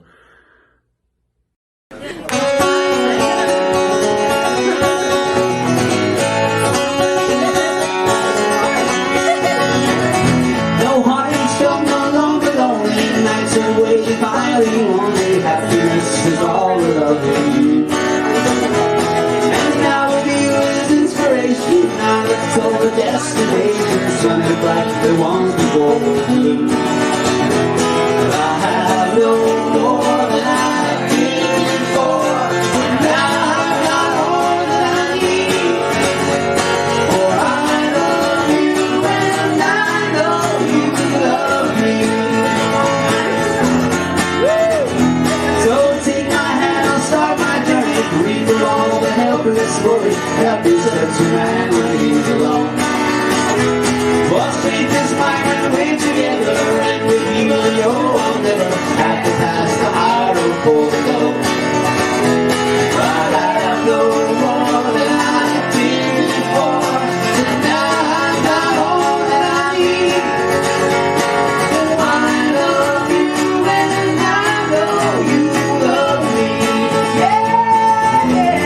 No heartache, no longer lonely. Nights away, finally only happiness is all the love in you. And now with you is inspiration. I look toward destination. Sunny black, the ones before blue. I have no more than I've been before. Now I've got all that I need. For I love you and I know you love me. So take my hand, I'll start my journey. Read through all the helpless stories that besets a man when he's alone. But faith is my way together, and with you, I'll never have to pass the high road for the low. But I have no more than I've been before, and now I've got all that I need. I love you, and I know you love me. Yeah, yeah.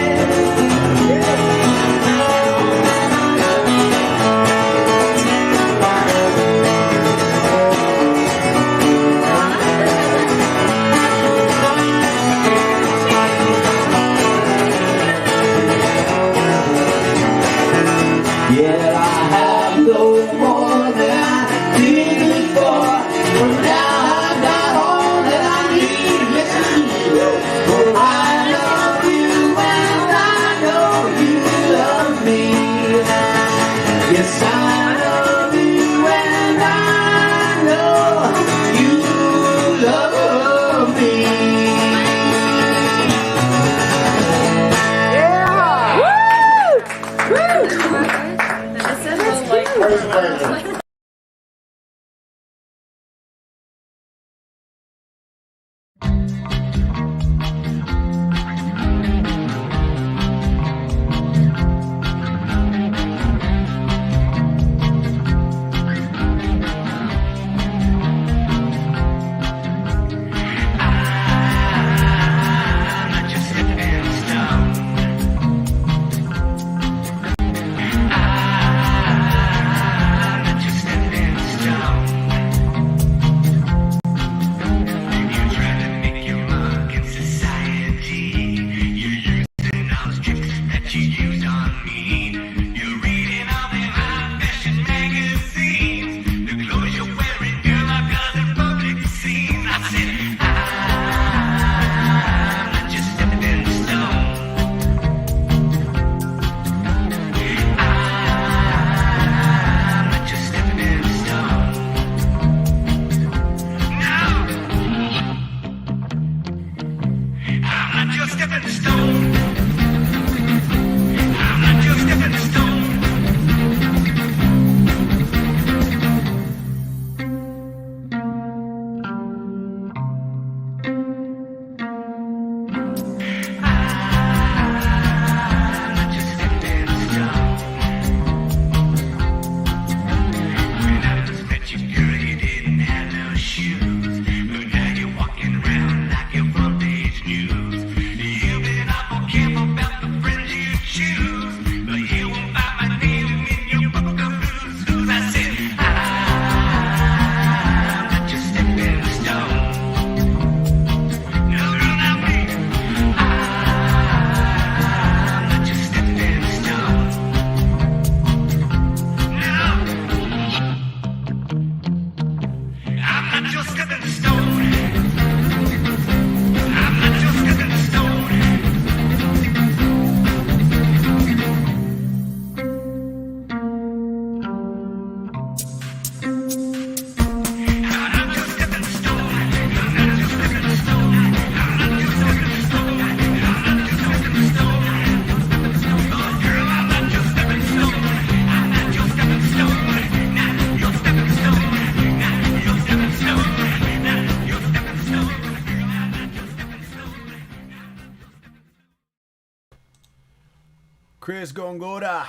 Chris Gongora,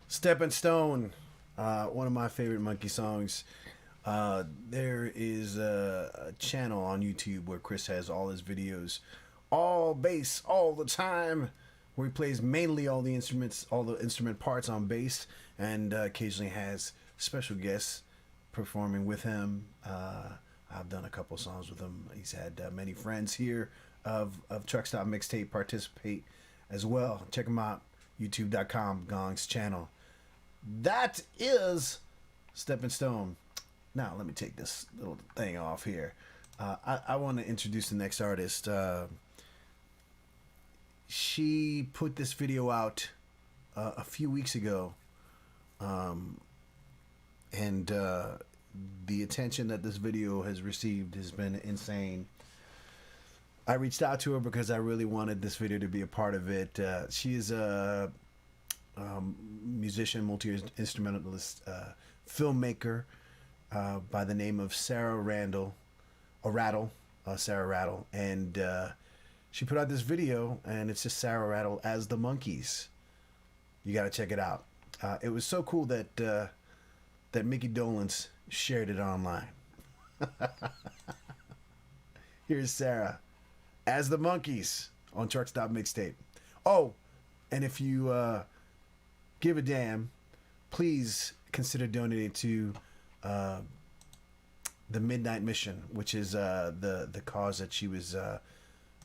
Stepping Stone, one of my favorite Monkey songs. There is a channel on YouTube where Chris has all his videos, all bass, all the time, where he plays mainly all the instruments, all the instrument parts on bass, and occasionally has special guests performing with him. I've done a couple songs with him. He's had many friends here of Truck Stop Mixtape participate as well. Check him out, youtube.com, Gong's channel. That is Stepping Stone. Now, let me take this little thing off here. I want to introduce the next artist. She put this video out a few weeks ago. And the attention that this video has received has been insane. I reached out to her because I really wanted this video to be a part of it. She is a musician, multi-instrumentalist, filmmaker by the name of Sarah Rattle, and she put out this video, and it's just Sarah Rattle as the Monkees. You got to check it out. It was so cool that that Mickey Dolenz shared it online. Here's Sarah as the Monkees on Truck Stop Mixtape. Oh, and if you give a damn, please consider donating to the Midnight Mission, which is the cause that she was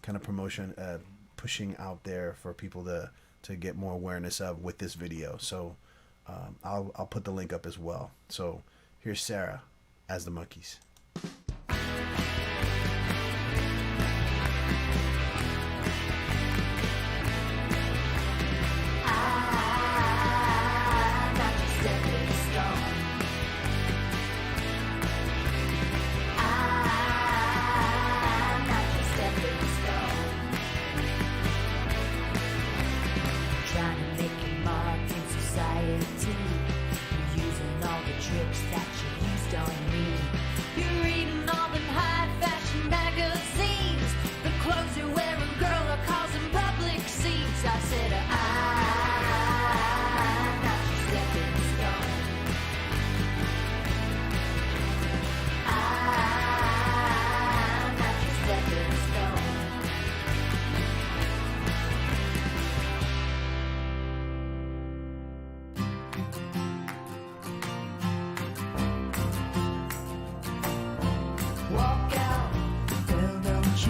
kind of pushing out there for people to get more awareness of with this video. So I'll put the link up as well. So here's Sarah as the Monkees.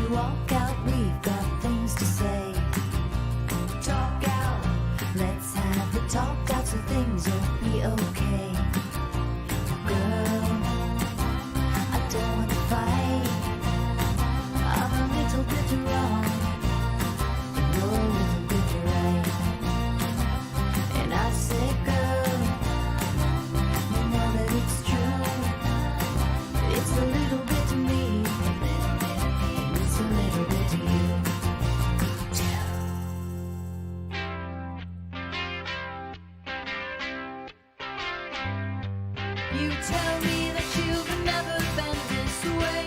Walk out, we've got things to say. Talk out, let's have the talk out so things will be okay. Girl, I don't want to fight. I'm a little bit wrong, you're a little bit right. And I say, girl, you know that it's true. It's a little bit to me. A little bit of you. You tell me that you've never been this way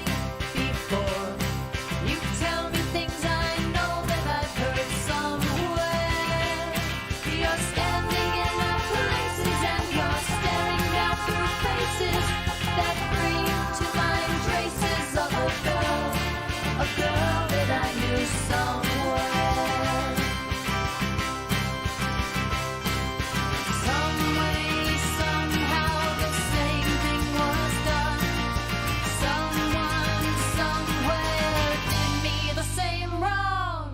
before. You tell me things I know that I've heard somewhere. You're standing in our places and you're staring down through faces that bring to mind traces of a girl that I knew somewhere. Some way, somehow, the same thing was done. Someone, somewhere did me the same wrong.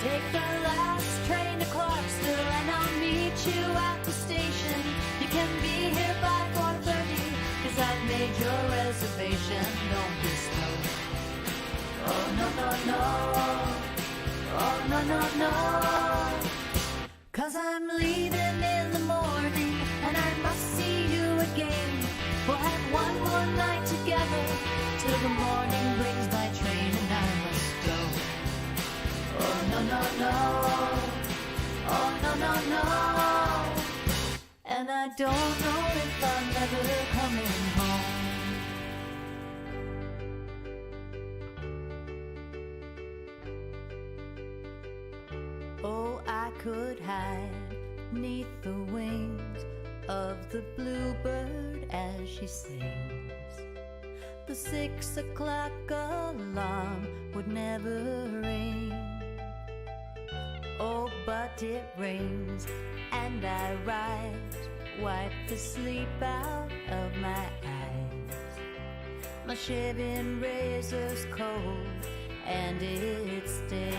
Take the last train to Clarksville and I'll meet you at the station. You can be here by 4:30, 'cause I've made your reservation. Don't be slow. Oh no, no, no. Oh no, no, no. 'Cause I'm leaving in the morning and I must see you again. We'll have one more night together till the morning brings my train and I must go. Oh no, no, no. Oh no, no, no. And I don't know if I'm ever coming home. could hide neath the wings of the bluebird as she sings. The 6 o'clock alarm would never ring. Oh, but it rings, and I rise, wipe the sleep out of my eyes. My shaving razor's cold, and it stings.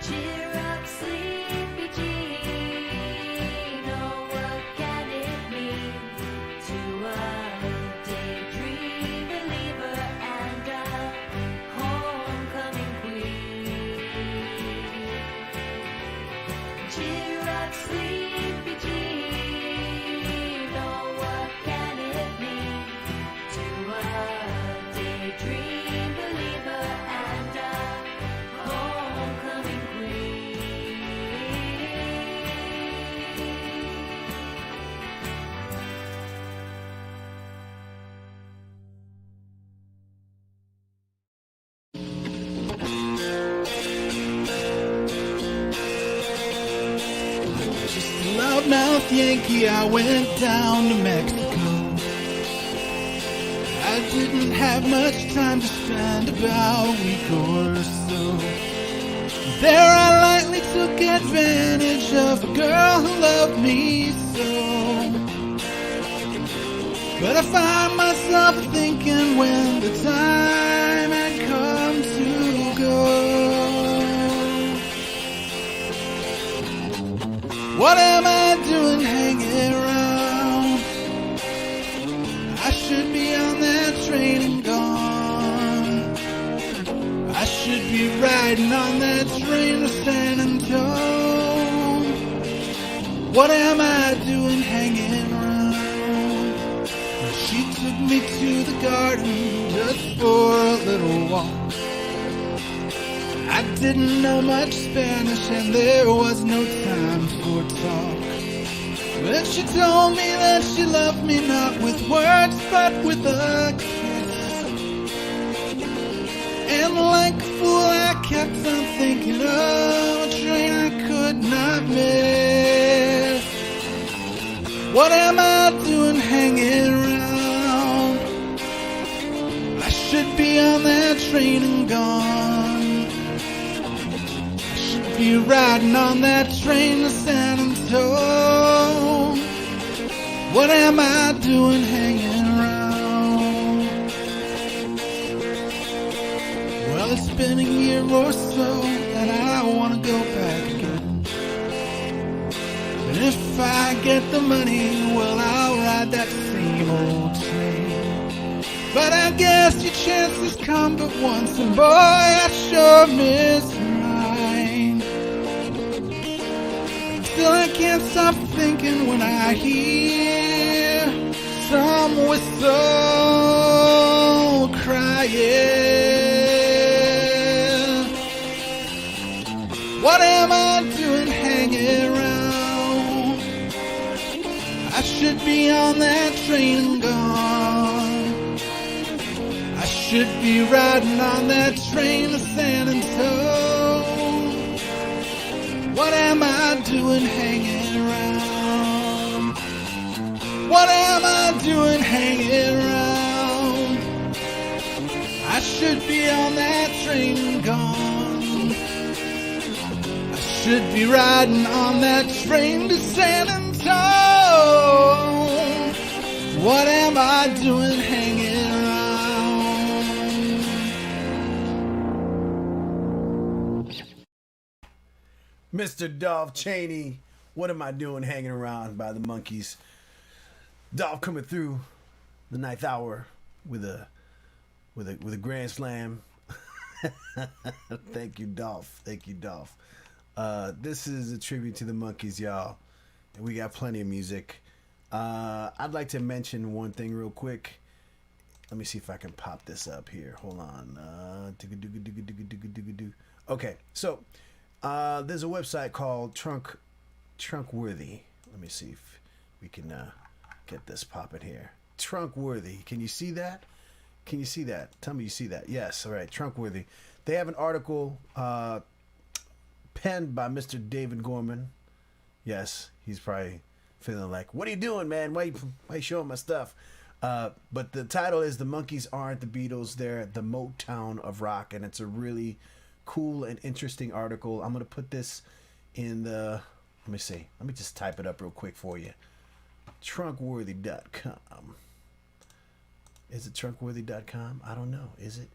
Cheer up, sleepy Jean. Oh, what can it mean to a daydream believer and a homecoming queen? Cheer up, sleepy Jean. Oh, what can it mean to a daydream believer and a homecoming queen? Just a loudmouth Yankee, I went down to Mexico. I didn't have much time to spend, about a week or so. There I lightly took advantage of a girl who loved me so. But I found myself thinking when the time had come to go, what am I doing hanging around? I should be on that train and gone. I should be riding on that train to San Antonio. What am I doing hanging around? She took me to the garden just for a little walk. I didn't know much Spanish and there was no time for talk. But she told me that she loved me not with words but with a kiss. And like a fool I kept on thinking of a train I could not miss. What am I doing hanging around? I should be on that train and gone. I should be riding on that train to San Antonio. What am I doing hanging around? Well, it's been a year or so and I want to go back again. And if I get the money, well, I'll ride that same old train. But I guess your chances come but once, and boy, I sure miss mine. Still, I can't stop thinking when I hear some whistle crying. What am I doing hanging around? I should be on that train and gone. I should be riding on that train to San Antonio. What am I doing hanging around? What am I doing hanging around? I should be on that train and gone. I should be riding on that train to San Antonio. What am I doing hanging around? Mr. Dolph Chaney, What Am I Doing Hanging Around by the Monkees. Dolph coming through the ninth hour with a grand slam. Thank you, Dolph. Thank you, Dolph. This is a tribute to the Monkees, y'all. And we got plenty of music. I'd like to mention one thing real quick. Let me see if I can pop this up here. Hold on. Okay, so there's a website called Trunkworthy. Let me see if we can get this popping here. Trunkworthy. Can you see that? Can you see that? Tell me you see that. Yes. All right. Trunkworthy. They have an article penned by Mr. David Gorman. Yes, he's probably feeling like, what are you doing, man? Why you showing my stuff? But the title is The Monkees Aren't the Beatles. They're the Motown of rock, and it's a really cool and interesting article. I'm going to put this in the, let me see. Let me just type it up real quick for you. Trunkworthy.com. Is it trunkworthy.com? I don't know. Is it?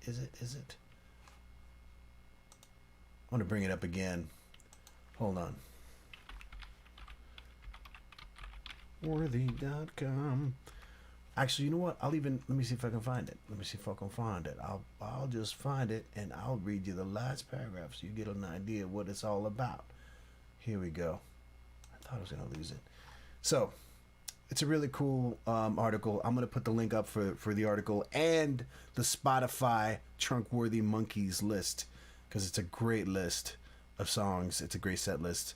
I want to bring it up again. Hold on. Worthy.com. Actually, you know what? Let me see if I can find it. I'll just find it and I'll read you the last paragraph so you get an idea of what it's all about. Here we go. I thought I was going to lose it. So, it's a really cool article. I'm going to put the link up for the article and the Spotify Trunkworthy Monkees list because it's a great list of songs. It's a great set list.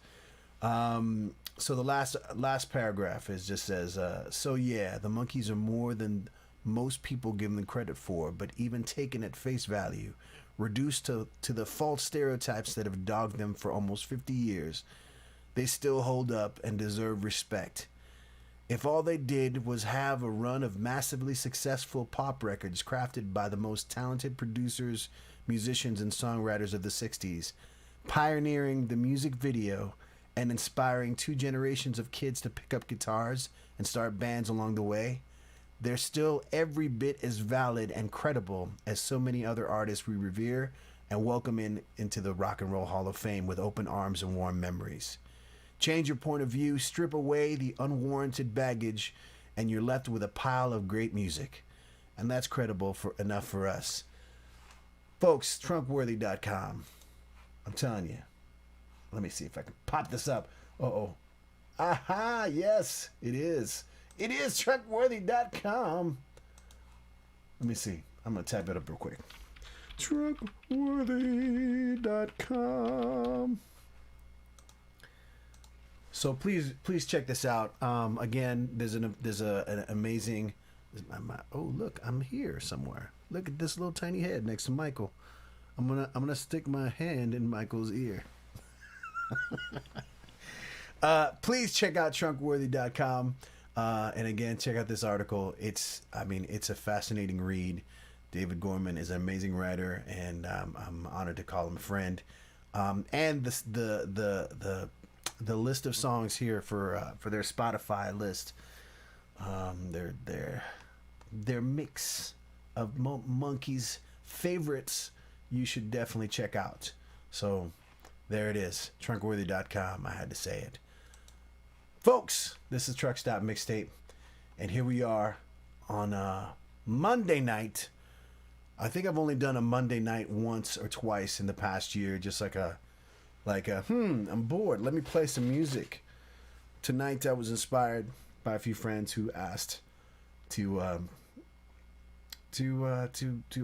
So the last paragraph just says, so yeah, the Monkees are more than most people give them credit for, but even taken at face value, reduced to the false stereotypes that have dogged them for almost 50 years, they still hold up and deserve respect. If all they did was have a run of massively successful pop records crafted by the most talented producers, musicians, and songwriters of the 60s, pioneering the music video and inspiring 2 generations of kids to pick up guitars and start bands along the way, they're still every bit as valid and credible as so many other artists we revere and welcome into the Rock and Roll Hall of Fame with open arms and warm memories. Change your point of view, strip away the unwarranted baggage, and you're left with a pile of great music. And that's credible enough for us. Folks, trunkworthy.com. I'm telling you. Let me see if I can pop this up. Uh-oh. Aha, yes, it is. It is trunkworthy.com. Let me see. I'm going to type it up real quick. Trunkworthy.com. So please check this out. Again, there's an amazing. Oh, look, I'm here somewhere. Look at this little tiny head next to Michael. I'm gonna stick my hand in Michael's ear. Please check out trunkworthy.com. And again, check out this article. It's a fascinating read. David Gorman is an amazing writer, and I'm honored to call him a friend. And the list of songs here for their Spotify list, their mix of Monkees favorites, you should definitely check out. So there it is, trunkworthy.com. I had to say it. Folks, this is Truck Stop Mixtape, and here we are on Monday night. I think I've only done a Monday night once or twice in the past year, just like I'm bored, let me play some music. Tonight I was inspired by a few friends who asked to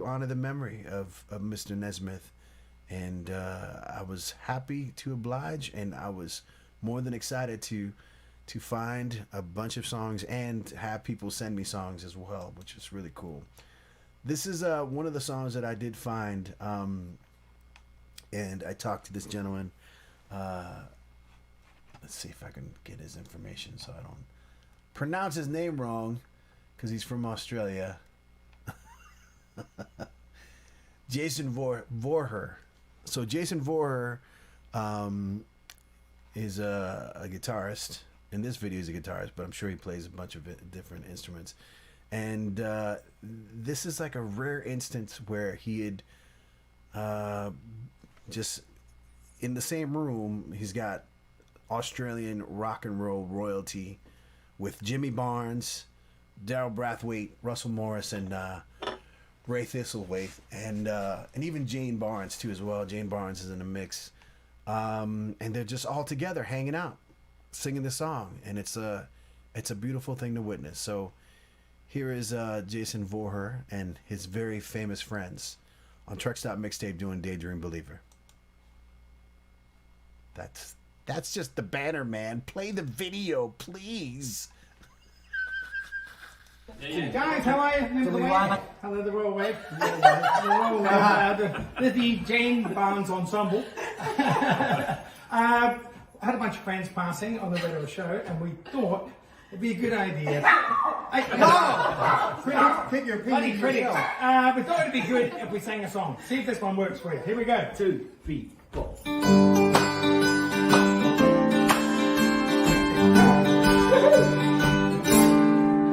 honor the memory of Mr. Nesmith, and I was happy to oblige, and I was more than excited to find a bunch of songs and have people send me songs as well, which is really cool. This is one of the songs that I did find, and I talked to this gentleman. Let's see if I can get his information so I don't pronounce his name wrong, because he's from Australia. Jason Voorher. So Jason Voorher is a guitarist. In this video, he's a guitarist, but I'm sure he plays a bunch of different instruments. And this is like a rare instance where he had just in the same room, he's got Australian rock and roll royalty with Jimmy Barnes, Daryl Brathwaite, Russell Morris, and Ray Thistlethwaite, and even Jane Barnes too as well. Jane Barnes is in the mix, and they're just all together hanging out, singing the song, and it's a beautiful thing to witness. So here is Jason Voorher and his very famous friends on Truck Stop Mixtape doing Daydream Believer. That's just the banner, man. Play the video, please. Guys, how are you? Hello, the Royal Wave. This is the Jane Barnes Ensemble. I had a bunch of friends passing on the way to a show, and we thought it'd be a good idea. Pick your Bloody opinion critics. yourself. We thought it'd be good if we sang a song. See if this one works for you. Here we go. 2, 3, 4.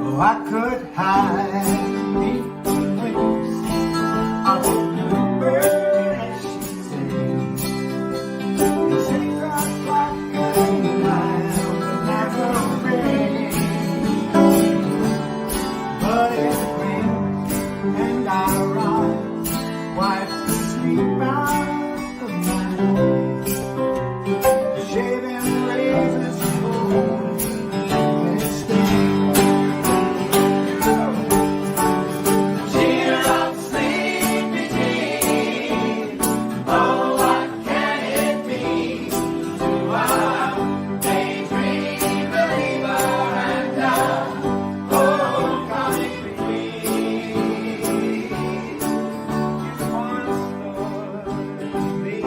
Oh, I could hide beneath the wings of a bluebird, as she sings. It sings like a mile that never rains. But it rains and I rise, wipe the sleep out of my eyes. The shaving razor's cold and it stains. Cheer up, sleepy king. Oh, what can it be to a daydream believer and a homecoming queen? You once stood me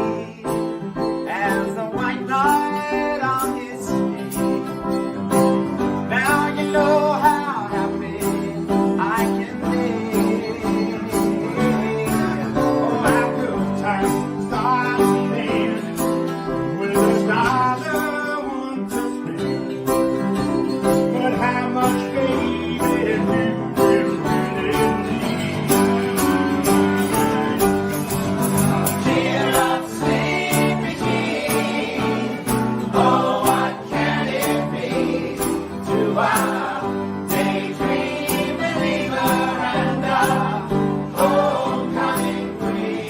as the white knight on his sleeve. Now you know how happy I can be. Oh, how good times start playing with the stars I want to spend. But how much baby do you really need? Cheer up, sleepy king. Oh, what can it be to a daydream believer and a homecoming queen?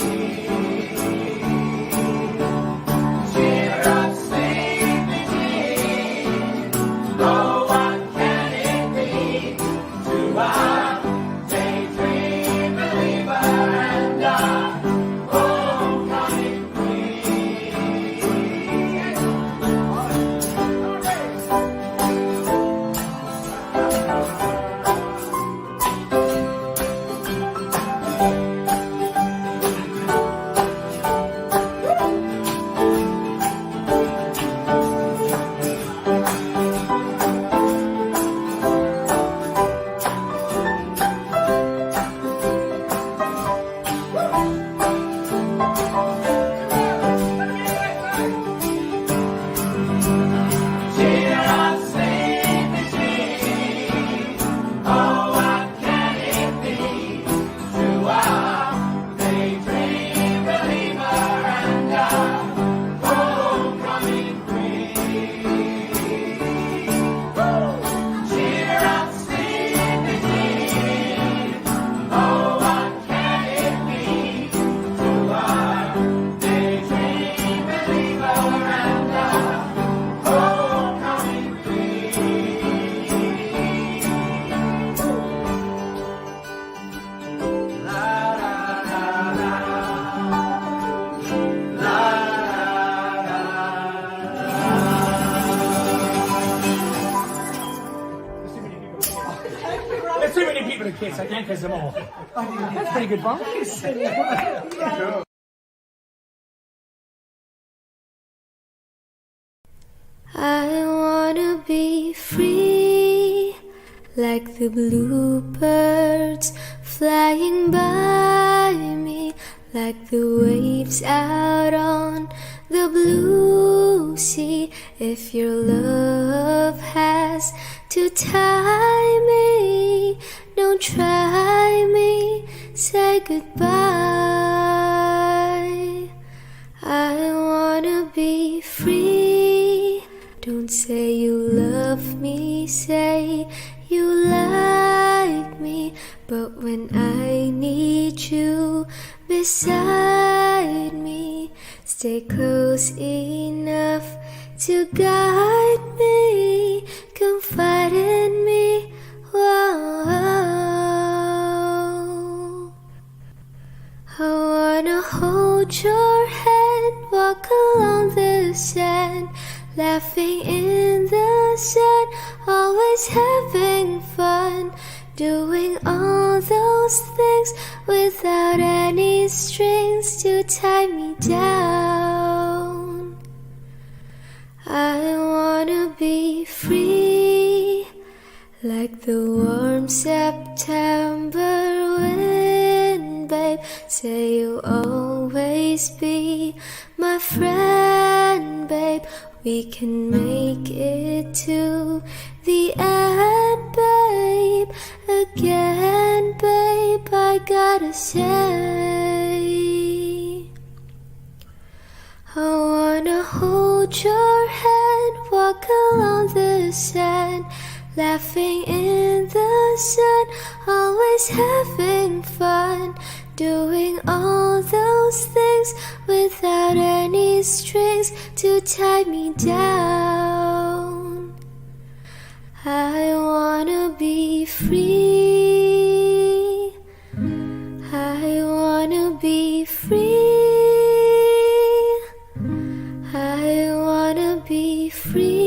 Cheer up, sleepy king. Oh, what can it be to a daydream believer and a homecoming Cheer up, sleepy king. Oh, what can it be to a daydream believer and a homecoming queen? Cheer up, sleepy king. Oh, what can it be to a daydream believer and a homecoming queen? La la la la. La la There's too many people to kiss. I can't kiss them all. That's pretty good, Bob. I wanna be free, like the bluebirds flying by me, like the waves out on the blue sea. If your love has to tie me, don't try me, say goodbye. I wanna be free. Don't say you love me, say you like me. But when I need you beside me, stay close enough to guide me, confide in me. Whoa. I wanna hold your hand, walk along the sand, laughing in the sun, always having fun, doing all those things without any strings to tie me down. I wanna be free, like the warm September wind, babe. Say you'll always be my friend, babe. We can make it to the end, babe. Again, babe, I gotta say, I wanna hold your hand, walk along the sand, laughing in the sun, always having fun, doing all those things without any strings to tie me down. I wanna be free. I wanna be free. I wanna be free.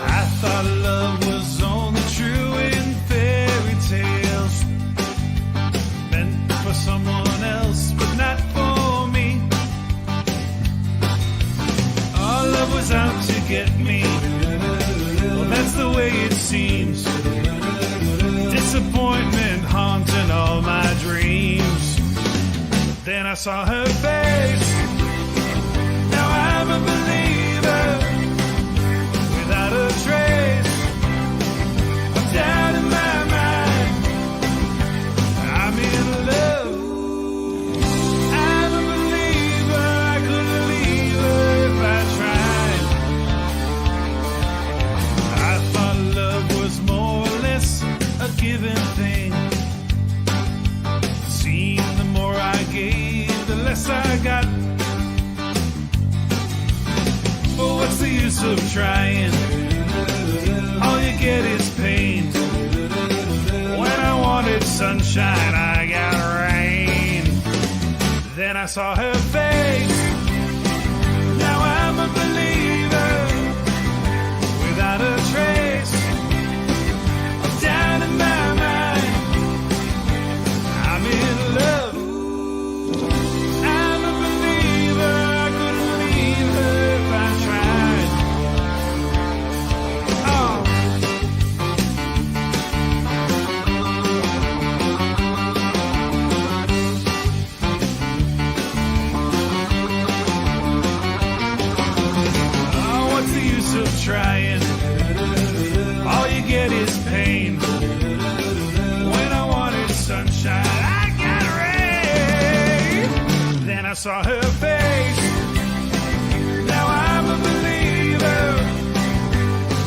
I thought love was only true in fairy tales, meant for someone else, but not for me. Our love was out to get me. Well, that's the way it seems. Disappointment haunting all my dreams. Then I saw her face. Now I'm a believer. Without a trace of doubt in my mind, I'm in love. I'm a believer. I couldn't leave her if I tried. I thought love was more or less a given thing. Seemed the more I gave, the less I got. But what's the use of trying? All you get is pain. When I wanted sunshine, I got rain. Then I saw her face. Now I'm a believer. Without a trace of doubt in my mind, I'm in love. I'm a believer. I couldn't leave her if I tried. Oh. Oh, what's the use of trying? All you get is pain. When I wanted sunshine, I got rain. Then I saw her face. Now I'm a believer.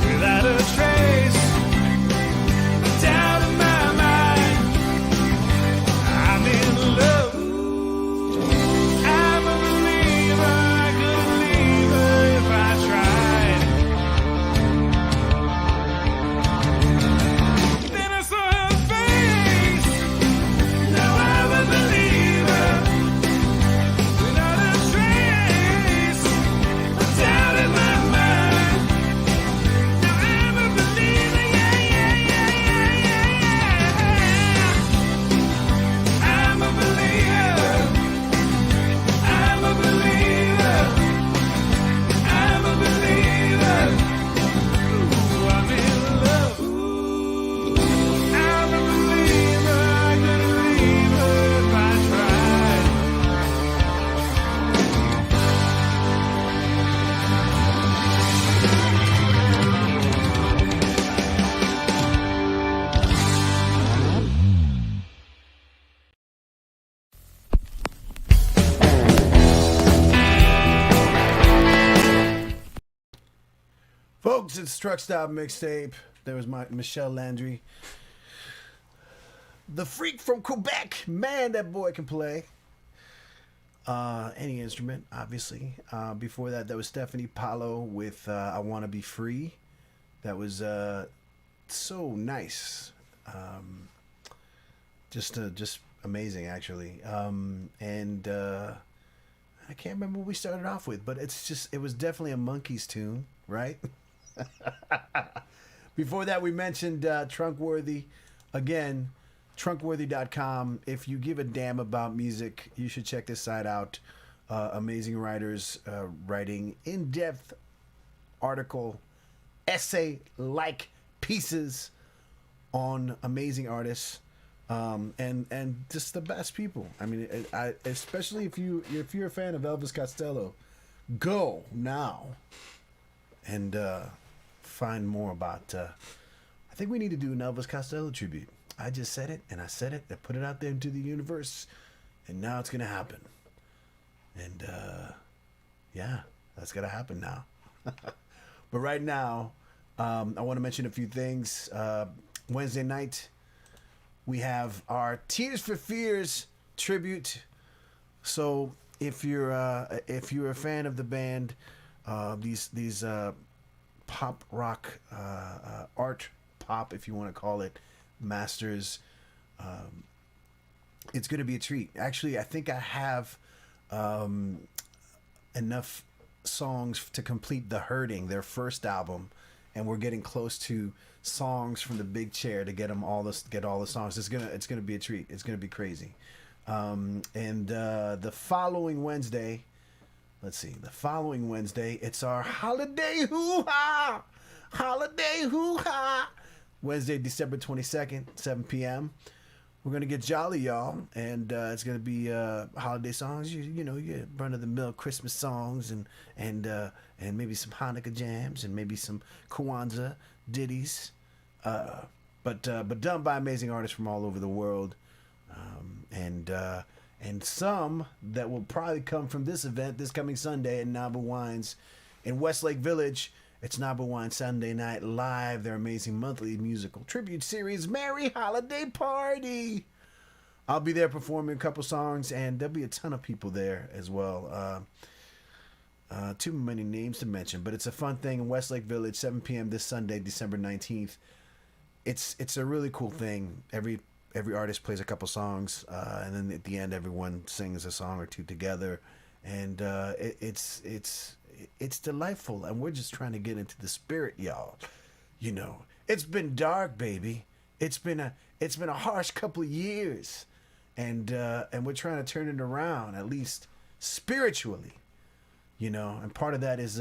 Without a trace of doubt in my mind, I'm in love. I'm a believer. I couldn't leave her if I tried. Then I saw her face. Now I'm a believer. Without a trace of doubt in my mind, now I'm a believer. Yeah, yeah, yeah, yeah, yeah, yeah. I'm a believer. I'm a believer. I'm a believer. Ooh, I'm in love. I'm a believer. I couldn't leave her if I tried. Folks, it's Truck Stop Mixtape. There was my Michelle Landry. The freak from Quebec. Man, that boy can play. Any instrument, obviously. Before that, was Stephanie Palo with I Want to Be Free. That was so nice. Just amazing, actually. And I can't remember what we started off with, but it was definitely a Monkees tune, right? Before that, we mentioned Trunkworthy. Again, trunkworthy.com. If you give a damn about music, you should check this site out. Amazing writers writing in-depth article, essay-like pieces on amazing artists and just the best people. I mean, especially if you're a fan of Elvis Costello, go now and find more about. I think we need to do an Elvis Costello tribute. I just said it, and I said it. I put it out there into the universe, and now it's gonna happen. And yeah, that's gonna happen now. But right now, I want to mention a few things. Wednesday night, we have our Tears for Fears tribute. So if you're a fan of the band, these pop rock, art pop, if you want to call it, masters, it's going to be a treat. Actually, I think I have enough songs to complete The Hurting, their first album, and we're getting close to songs from the big chair to get all the songs. It's gonna be a treat. It's gonna be crazy. And the following Wednesday, it's our holiday hoo-ha! Wednesday, December 22nd, 7 p.m. We're going to get jolly, y'all. And it's going to be holiday songs. You know, run-of-the-mill Christmas songs and maybe some Hanukkah jams and maybe some Kwanzaa ditties. But done by amazing artists from all over the world. And some that will probably come from this event this coming Sunday at Nabu Wines in Westlake Village. It's Nabu Wine Sunday Night Live, their amazing monthly musical tribute series, Merry Holiday Party. I'll be there performing a couple songs, and there'll be a ton of people there as well. Too many names to mention, but it's a fun thing in Westlake Village, 7 p.m. this Sunday, December 19th. It's a really cool thing. Every artist plays a couple songs, and then at the end, everyone sings a song or two together, and it's delightful, and we're just trying to get into the spirit, y'all. You know, it's been dark, baby. It's been a harsh couple of years, and we're trying to turn it around, at least spiritually. You know, and part of that is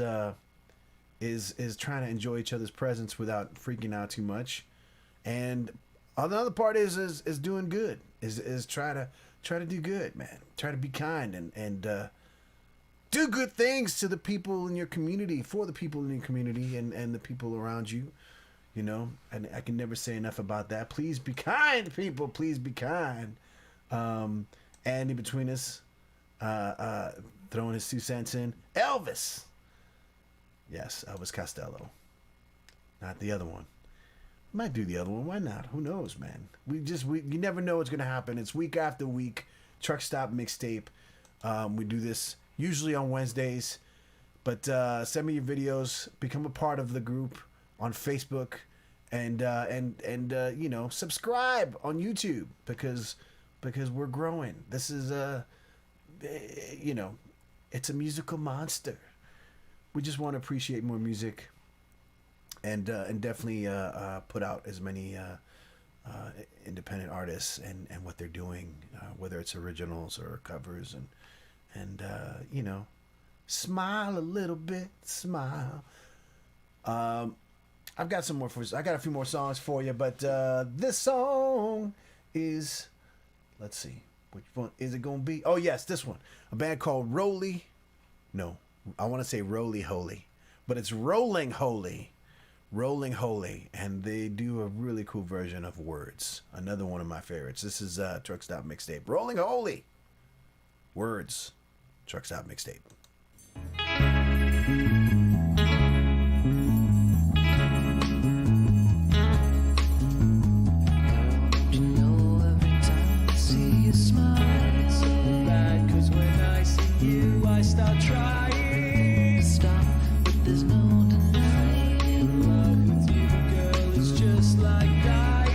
trying to enjoy each other's presence without freaking out too much, and another part is doing good. Is try to do good, man. Try to be kind and do good things to the people in your community, for the people in your community and the people around you. You know, and I can never say enough about that. Please be kind, people. Please be kind. And in between us, throwing his 2 cents in, Elvis. Yes, Elvis Costello. Not the other one. Might do the other one. Why not? Who knows, man? You never know what's going to happen. It's week after week. Truck Stop Mixtape. We do this usually on Wednesdays. But send me your videos. Become a part of the group on Facebook. And you know, subscribe on YouTube because we're growing. This is you know, it's a musical monster. We just want to appreciate more music. And definitely put out as many independent artists and what they're doing, whether it's originals or covers, and you know, smile a little bit, smile. I've got some more I got a few more songs for you, but this song is, let's see, which one is it gonna be? Oh yes, this one. A band called Roly. No, I want to say Roly Holy, but it's Rolling Holy. Rolling Holy, and they do a really cool version of Words. Another one of my favorites. This is Truck Stop Mixtape. Rolling Holy. Words. Truck Stop Mixtape. You know, every time I see you smile, it's so bad, 'cause when I see you, I start trying. Stop, but there's no just like dying.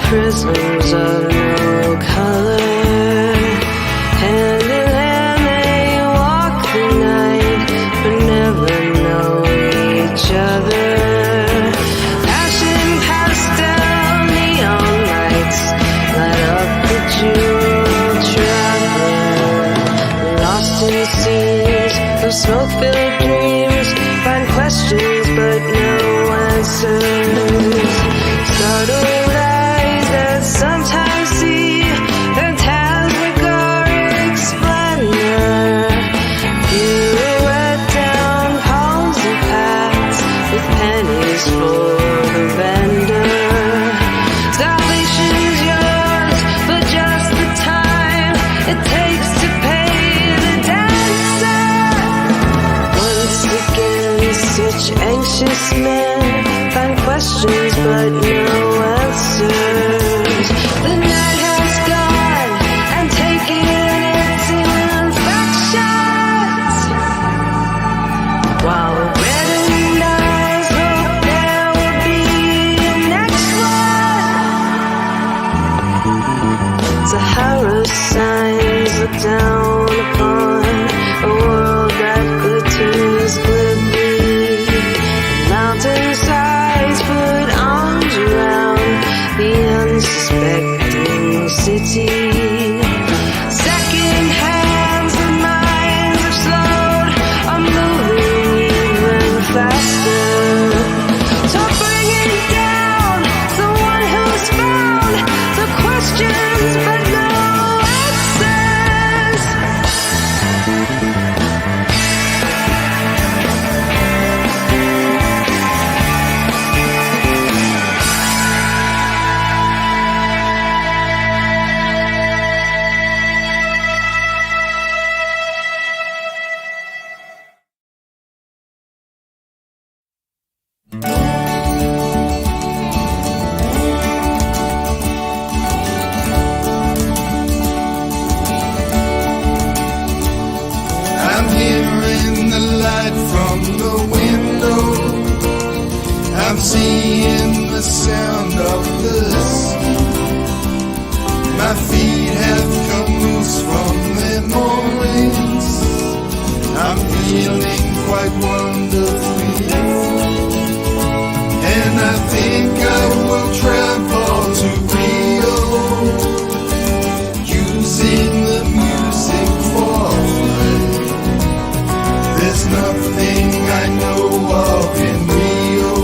prisms of no color. Hand in hand they walk the night, but never know each other. Passion pastel neon lights light up the jewel traveler. Lost in scenes of smoke-filled dreams, find questions but no answers. Startled eyes that sometimes see phantasmagoric splendor. Pirouette down palsy paths with pennies for the vendor. Salvation's yours for just the time it takes to pay the dancer. Once again, such anxious men find questions but no answers. The night has gone and taken its infections, while reddened eyes hope there will be a next one. Sahara signs look down upon a world that glitters glibly. Mountainsides put arms around the unsuspecting city. Second hands and minds are slowed, are moving even faster. So bring it down, the one who's found the questions but no answers. I'm hearing the light from the window. I'm seeing the sound of the sea. My feet have come loose from their moorings. I'm feeling quite wonderfully free. And I think I will travel to Rio, using the music for life. There's nothing I know of in Rio,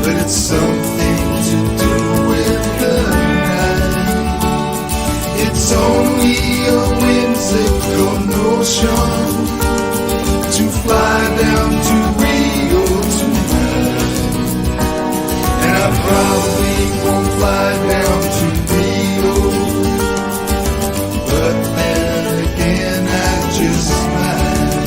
but it's something to do with the night. It's only a whimsical notion to fly down to Rio tonight. And I probably won't fly down to Rio, but then again I just might.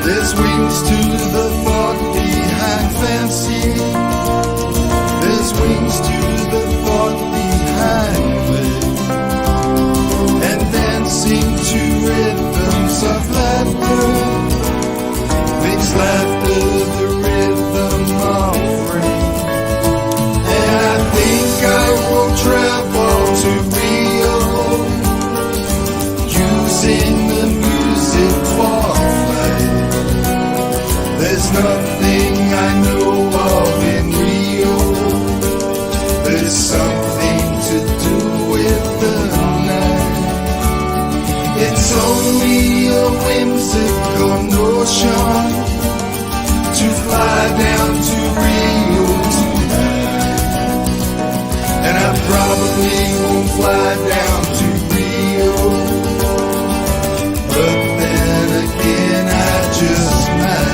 There's wings to the thought behind fancy. There's wings to the thought behind play, and dancing to rhythms of laughter makes laughter the rhythm of rain. And I think I will travel to Rio, using the music for flight. There's nothing I know of in Rio. There's something to do with the night. It's only a whimsical notion to fly down to Rio tonight. And I probably won't fly down to Rio, but then again I just might.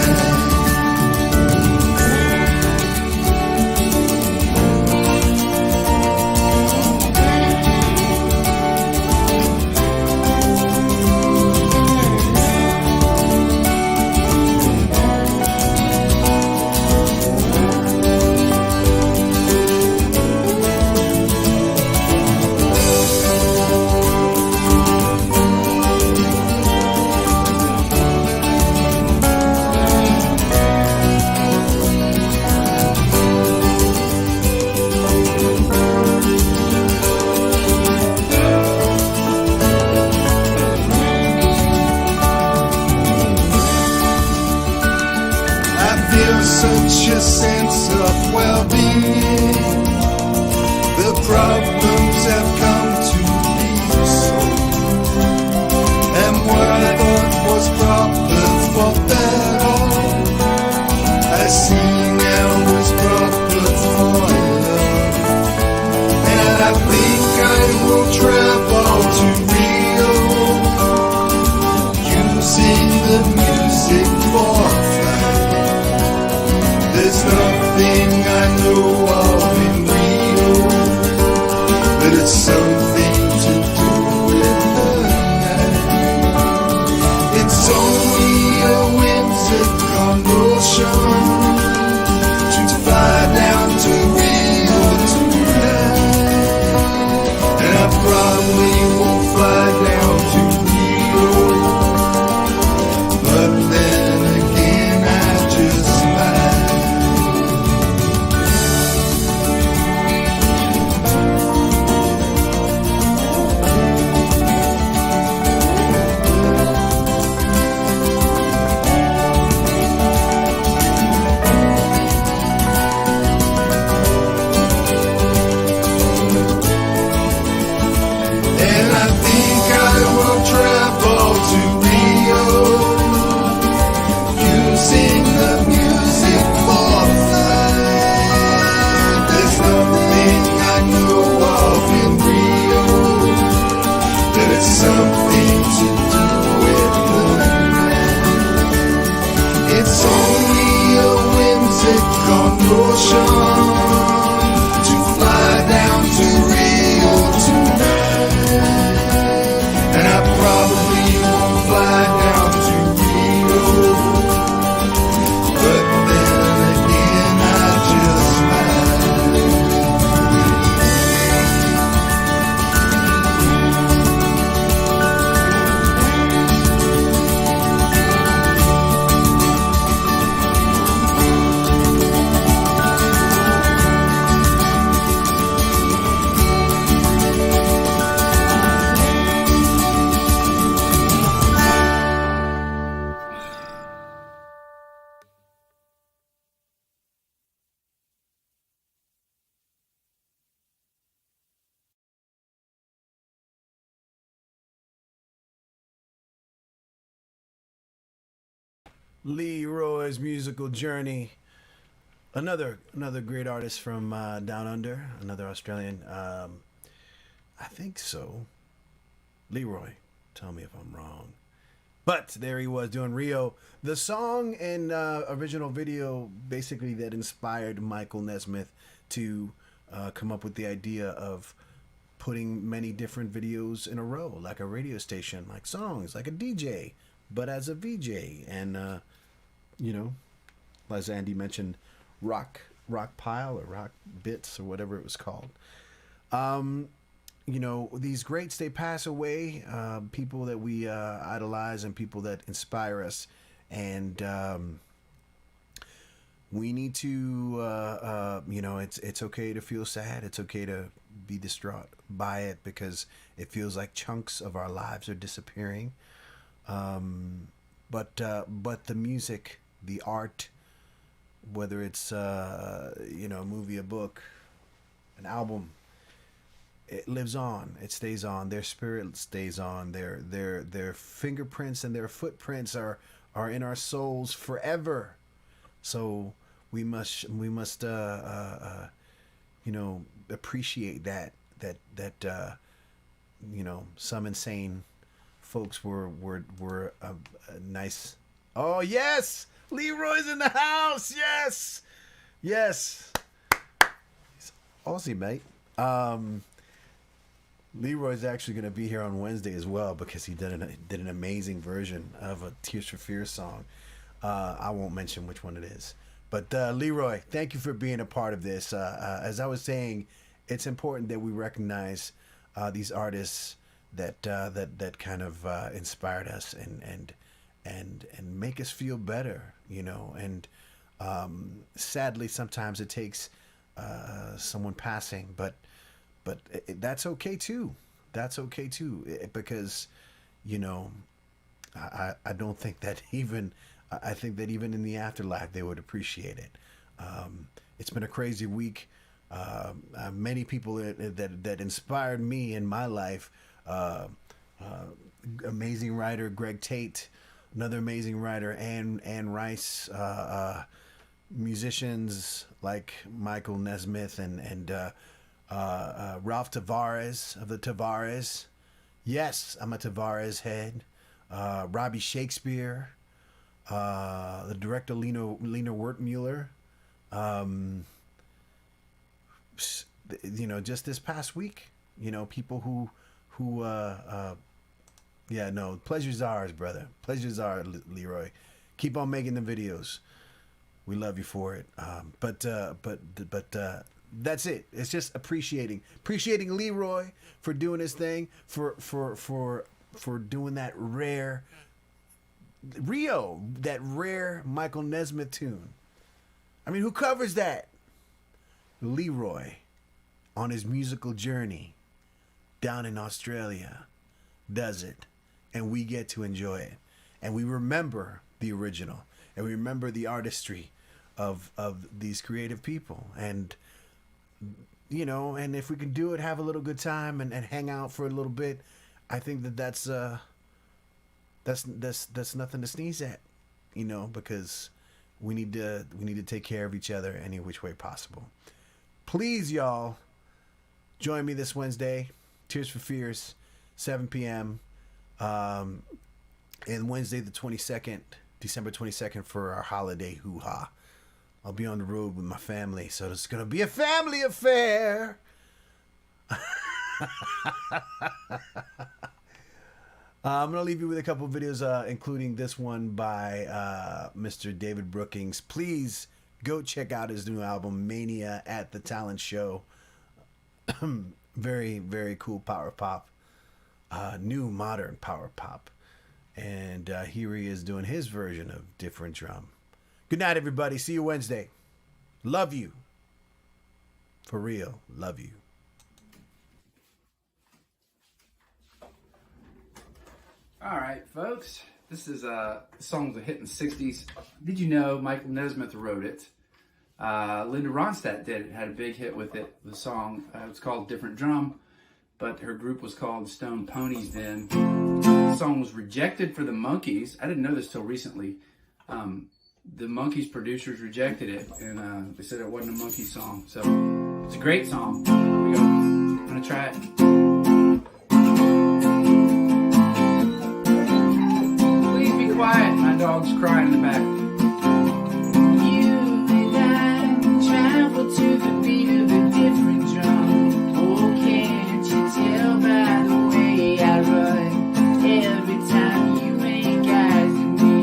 Such a sense of well-being. The problems have come to be solved, and what I thought was proper for battle, I see now is proper for love. And I think I will travel to Rio, using the music for flight. There's nothing I know of in Rio, but it's something to do with the night. It's only a whimsical notion to fly down to Rio tonight. And I probably won't fly down to Rio, but then again I just might. Travel to Rio, using the music for flight. There's nothing I know of in Rio, but it's something to do with the night. It's only a whimsical notion to fly down to Rio tonight. And I probably won't fly down to Rio, but then again I just Leroy's musical journey Another great artist from down under, another Australian. I think so. Leroy, tell me if I'm wrong. But there he was doing Rio. The song and original video basically that inspired Michael Nesmith to come up with the idea of putting many different videos in a row, like a radio station, like songs, like a DJ, but as a VJ. And, you know, as Andy mentioned, rock pile or rock bits or whatever it was called. You know, these greats, they pass away, people that we idolize and people that inspire us. And we need to, you know, it's okay to feel sad. It's okay to be distraught by it because it feels like chunks of our lives are disappearing. But the music, the art, whether it's, you know, a movie, a book, an album, it lives on. It stays on. Their spirit stays on. Their fingerprints and their footprints are in our souls forever. So we must you know, appreciate that you know, some insane folks were a nice. Oh yes, Leroy's in the house. Yes, he's Aussie, mate. Leroy's actually going to be here on Wednesday as well because he did an amazing version of a Tears for Fears song. I won't mention which one it is. But Leroy, thank you for being a part of this. As I was saying, it's important that we recognize these artists that kind of inspired us and make us feel better, you know. And sadly, sometimes it takes someone passing, but that's okay too. That's okay too, because, you know, I don't think that even. I think that even in the afterlife, they would appreciate it. It's been a crazy week. Many people that inspired me in my life. Amazing writer Greg Tate, another amazing writer Anne Rice. Musicians like Michael Nesmith and Ralph Tavares of the Tavares. Yes, I'm a Tavares head. Robbie Shakespeare. The director Lena Wertmuller. You know, just this past week, you know, people who yeah, no, pleasure's ours, brother. Pleasure's ours, Leroy. Keep on making the videos. We love you for it. But that's it. It's just appreciating Leroy for doing his thing, for doing that rare Rio, that rare Michael Nesmith tune. I mean, who covers that? Leroy, on his musical journey down in Australia, does it, and we get to enjoy it, and we remember the original, and we remember the artistry of these creative people, and you know, and if we can do it, have a little good time and hang out for a little bit, I think that's nothing to sneeze at, you know, because we need to take care of each other any which way possible. Please, y'all, join me this Wednesday, Tears for Fears, 7 p.m. And Wednesday the 22nd, December 22nd, for our holiday hoo-ha. I'll be on the road with my family, so it's gonna be a family affair. I'm going to leave you with a couple of videos, including this one by Mr. David Brookings. Please go check out his new album, Mania at the Talent Show. Very, very cool power pop. New modern power pop. And here he is doing his version of Different Drum. Good night, everybody. See you Wednesday. Love you. For real. Love you. All right, folks. This is a song that hit in the 60s. Did you know Michael Nesmith wrote it? Linda Ronstadt did it, had a big hit with it. The song, it's called Different Drum, but her group was called Stone Ponies then. The song was rejected for the Monkees. I didn't know this till recently. the Monkees producers rejected it, and they said it wasn't a Monkee song. So it's a great song. Here we go. I'm gonna try it. Please be quiet. My dog's crying in the back. You and I travel to the beat of a different drum. Oh, can't you tell by the way I run? Every time you make eyes at me.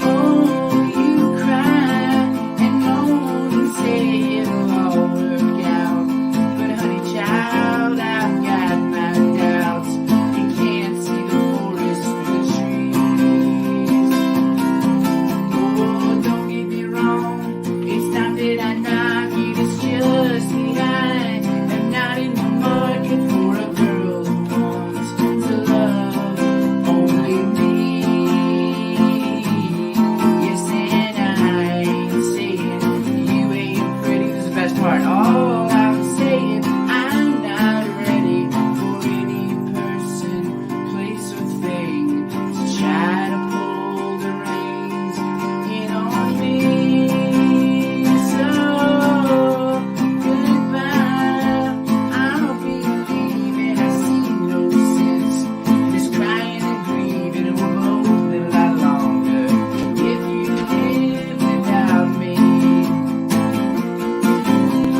Oh, you cry and moan and say it'll all work out. But honey child, I've got my doubts. You can't see the forest for the trees. Oh, don't get me wrong, it's not that I knock you, it's just that I am not in the market for a girl who wants to love only me. Yes, and I ain't saying you ain't pretty, this is the best part. All I'm saying, I'm not ready for any person, place, or thing to try to pull the reins in on me. So goodbye, I'll be leaving. I see no sense in this crying and grieving, and we'll both live a lot longer if you live without me.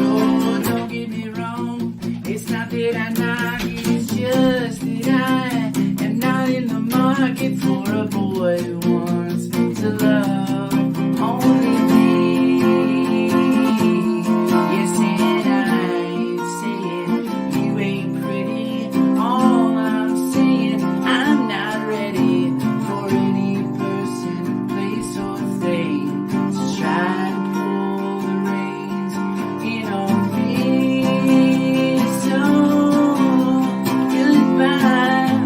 Oh, don't get me wrong, it's not that I knock you, it's just that I am not in the market for a boy who wants to love only me. Yes, and I ain't saying you ain't pretty. All I'm saying, I'm not ready for any person, place, or thing to try to pull the reins in on me. So goodbye,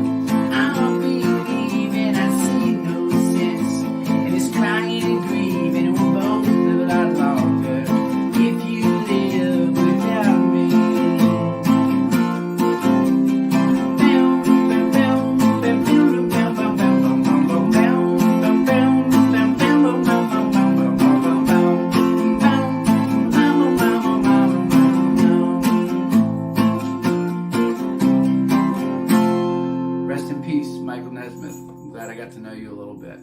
I'll be leaving. I see no sense in this crying and grieving, and we'll both live a lot longer if you live without me. Rest in peace, Michael Nesmith. I'm glad I got to know you a little bit.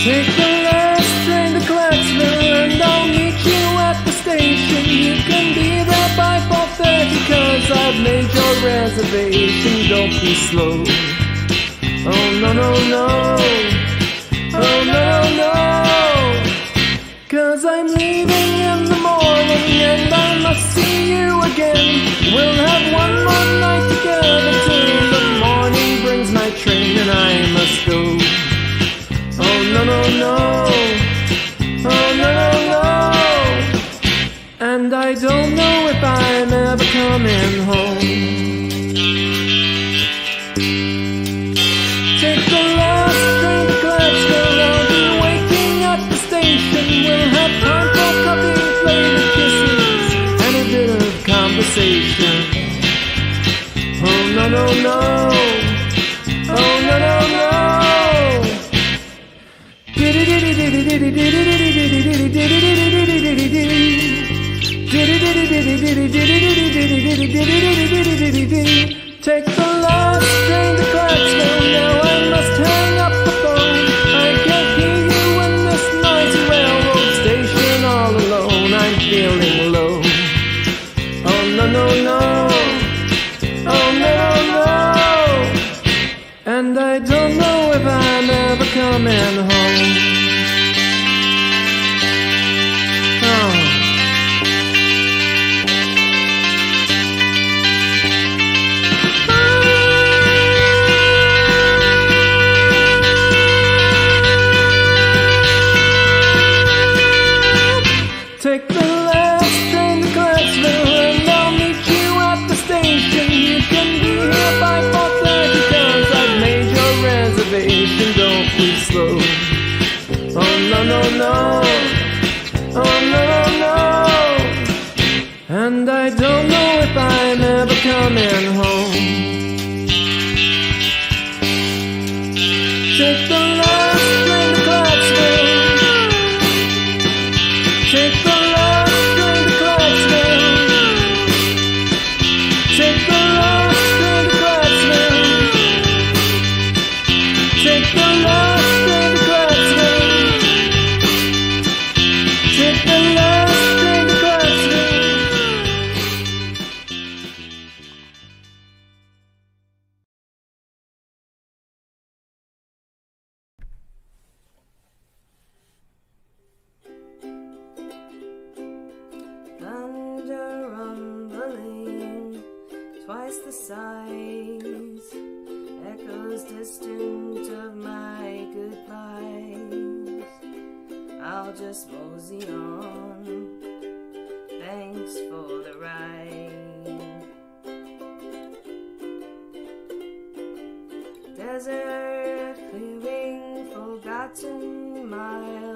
Take the last train to Clarksville and I'll meet you at the station. You can be there by 4:30 cause I've made your reservation. Don't be slow. Oh no no no. Oh no no. Cause I'm leaving in the morning and I must see you again. We'll have one more night together till the morning brings my train and I must go. Oh no no no, oh no no no, and I don't know if I'm ever coming home. Take the last train to Gladstone, I'll be waiting at the station. We'll have time for coffee, flavor kisses, and a bit of conversation. Oh no no no, oh no no no. Take the last train to Clarksville, now I must hang up the phone. I can't hear you in this noisy railroad station all alone. I'm feeling low. Oh no no no, oh no no no, and I don't know if I'm ever coming home. Take the last train to Clarksville and I'll meet you at the station. You can be here by 4:30 cause I've made your reservation. Don't be slow. Oh no, no, no. Oh no, no, no. And I don't know if I'm ever coming home. Take the last train to Clarksville. Take the last train to Clarksville. Take the last train to Clarksville. Take the last train to Clarksville. Take the last train to Clarksville. Thunder rumbling, twice the size, echoes distant of my goodbyes. I'll just mosey on, thanks for the ride. Desert clearing, forgotten miles.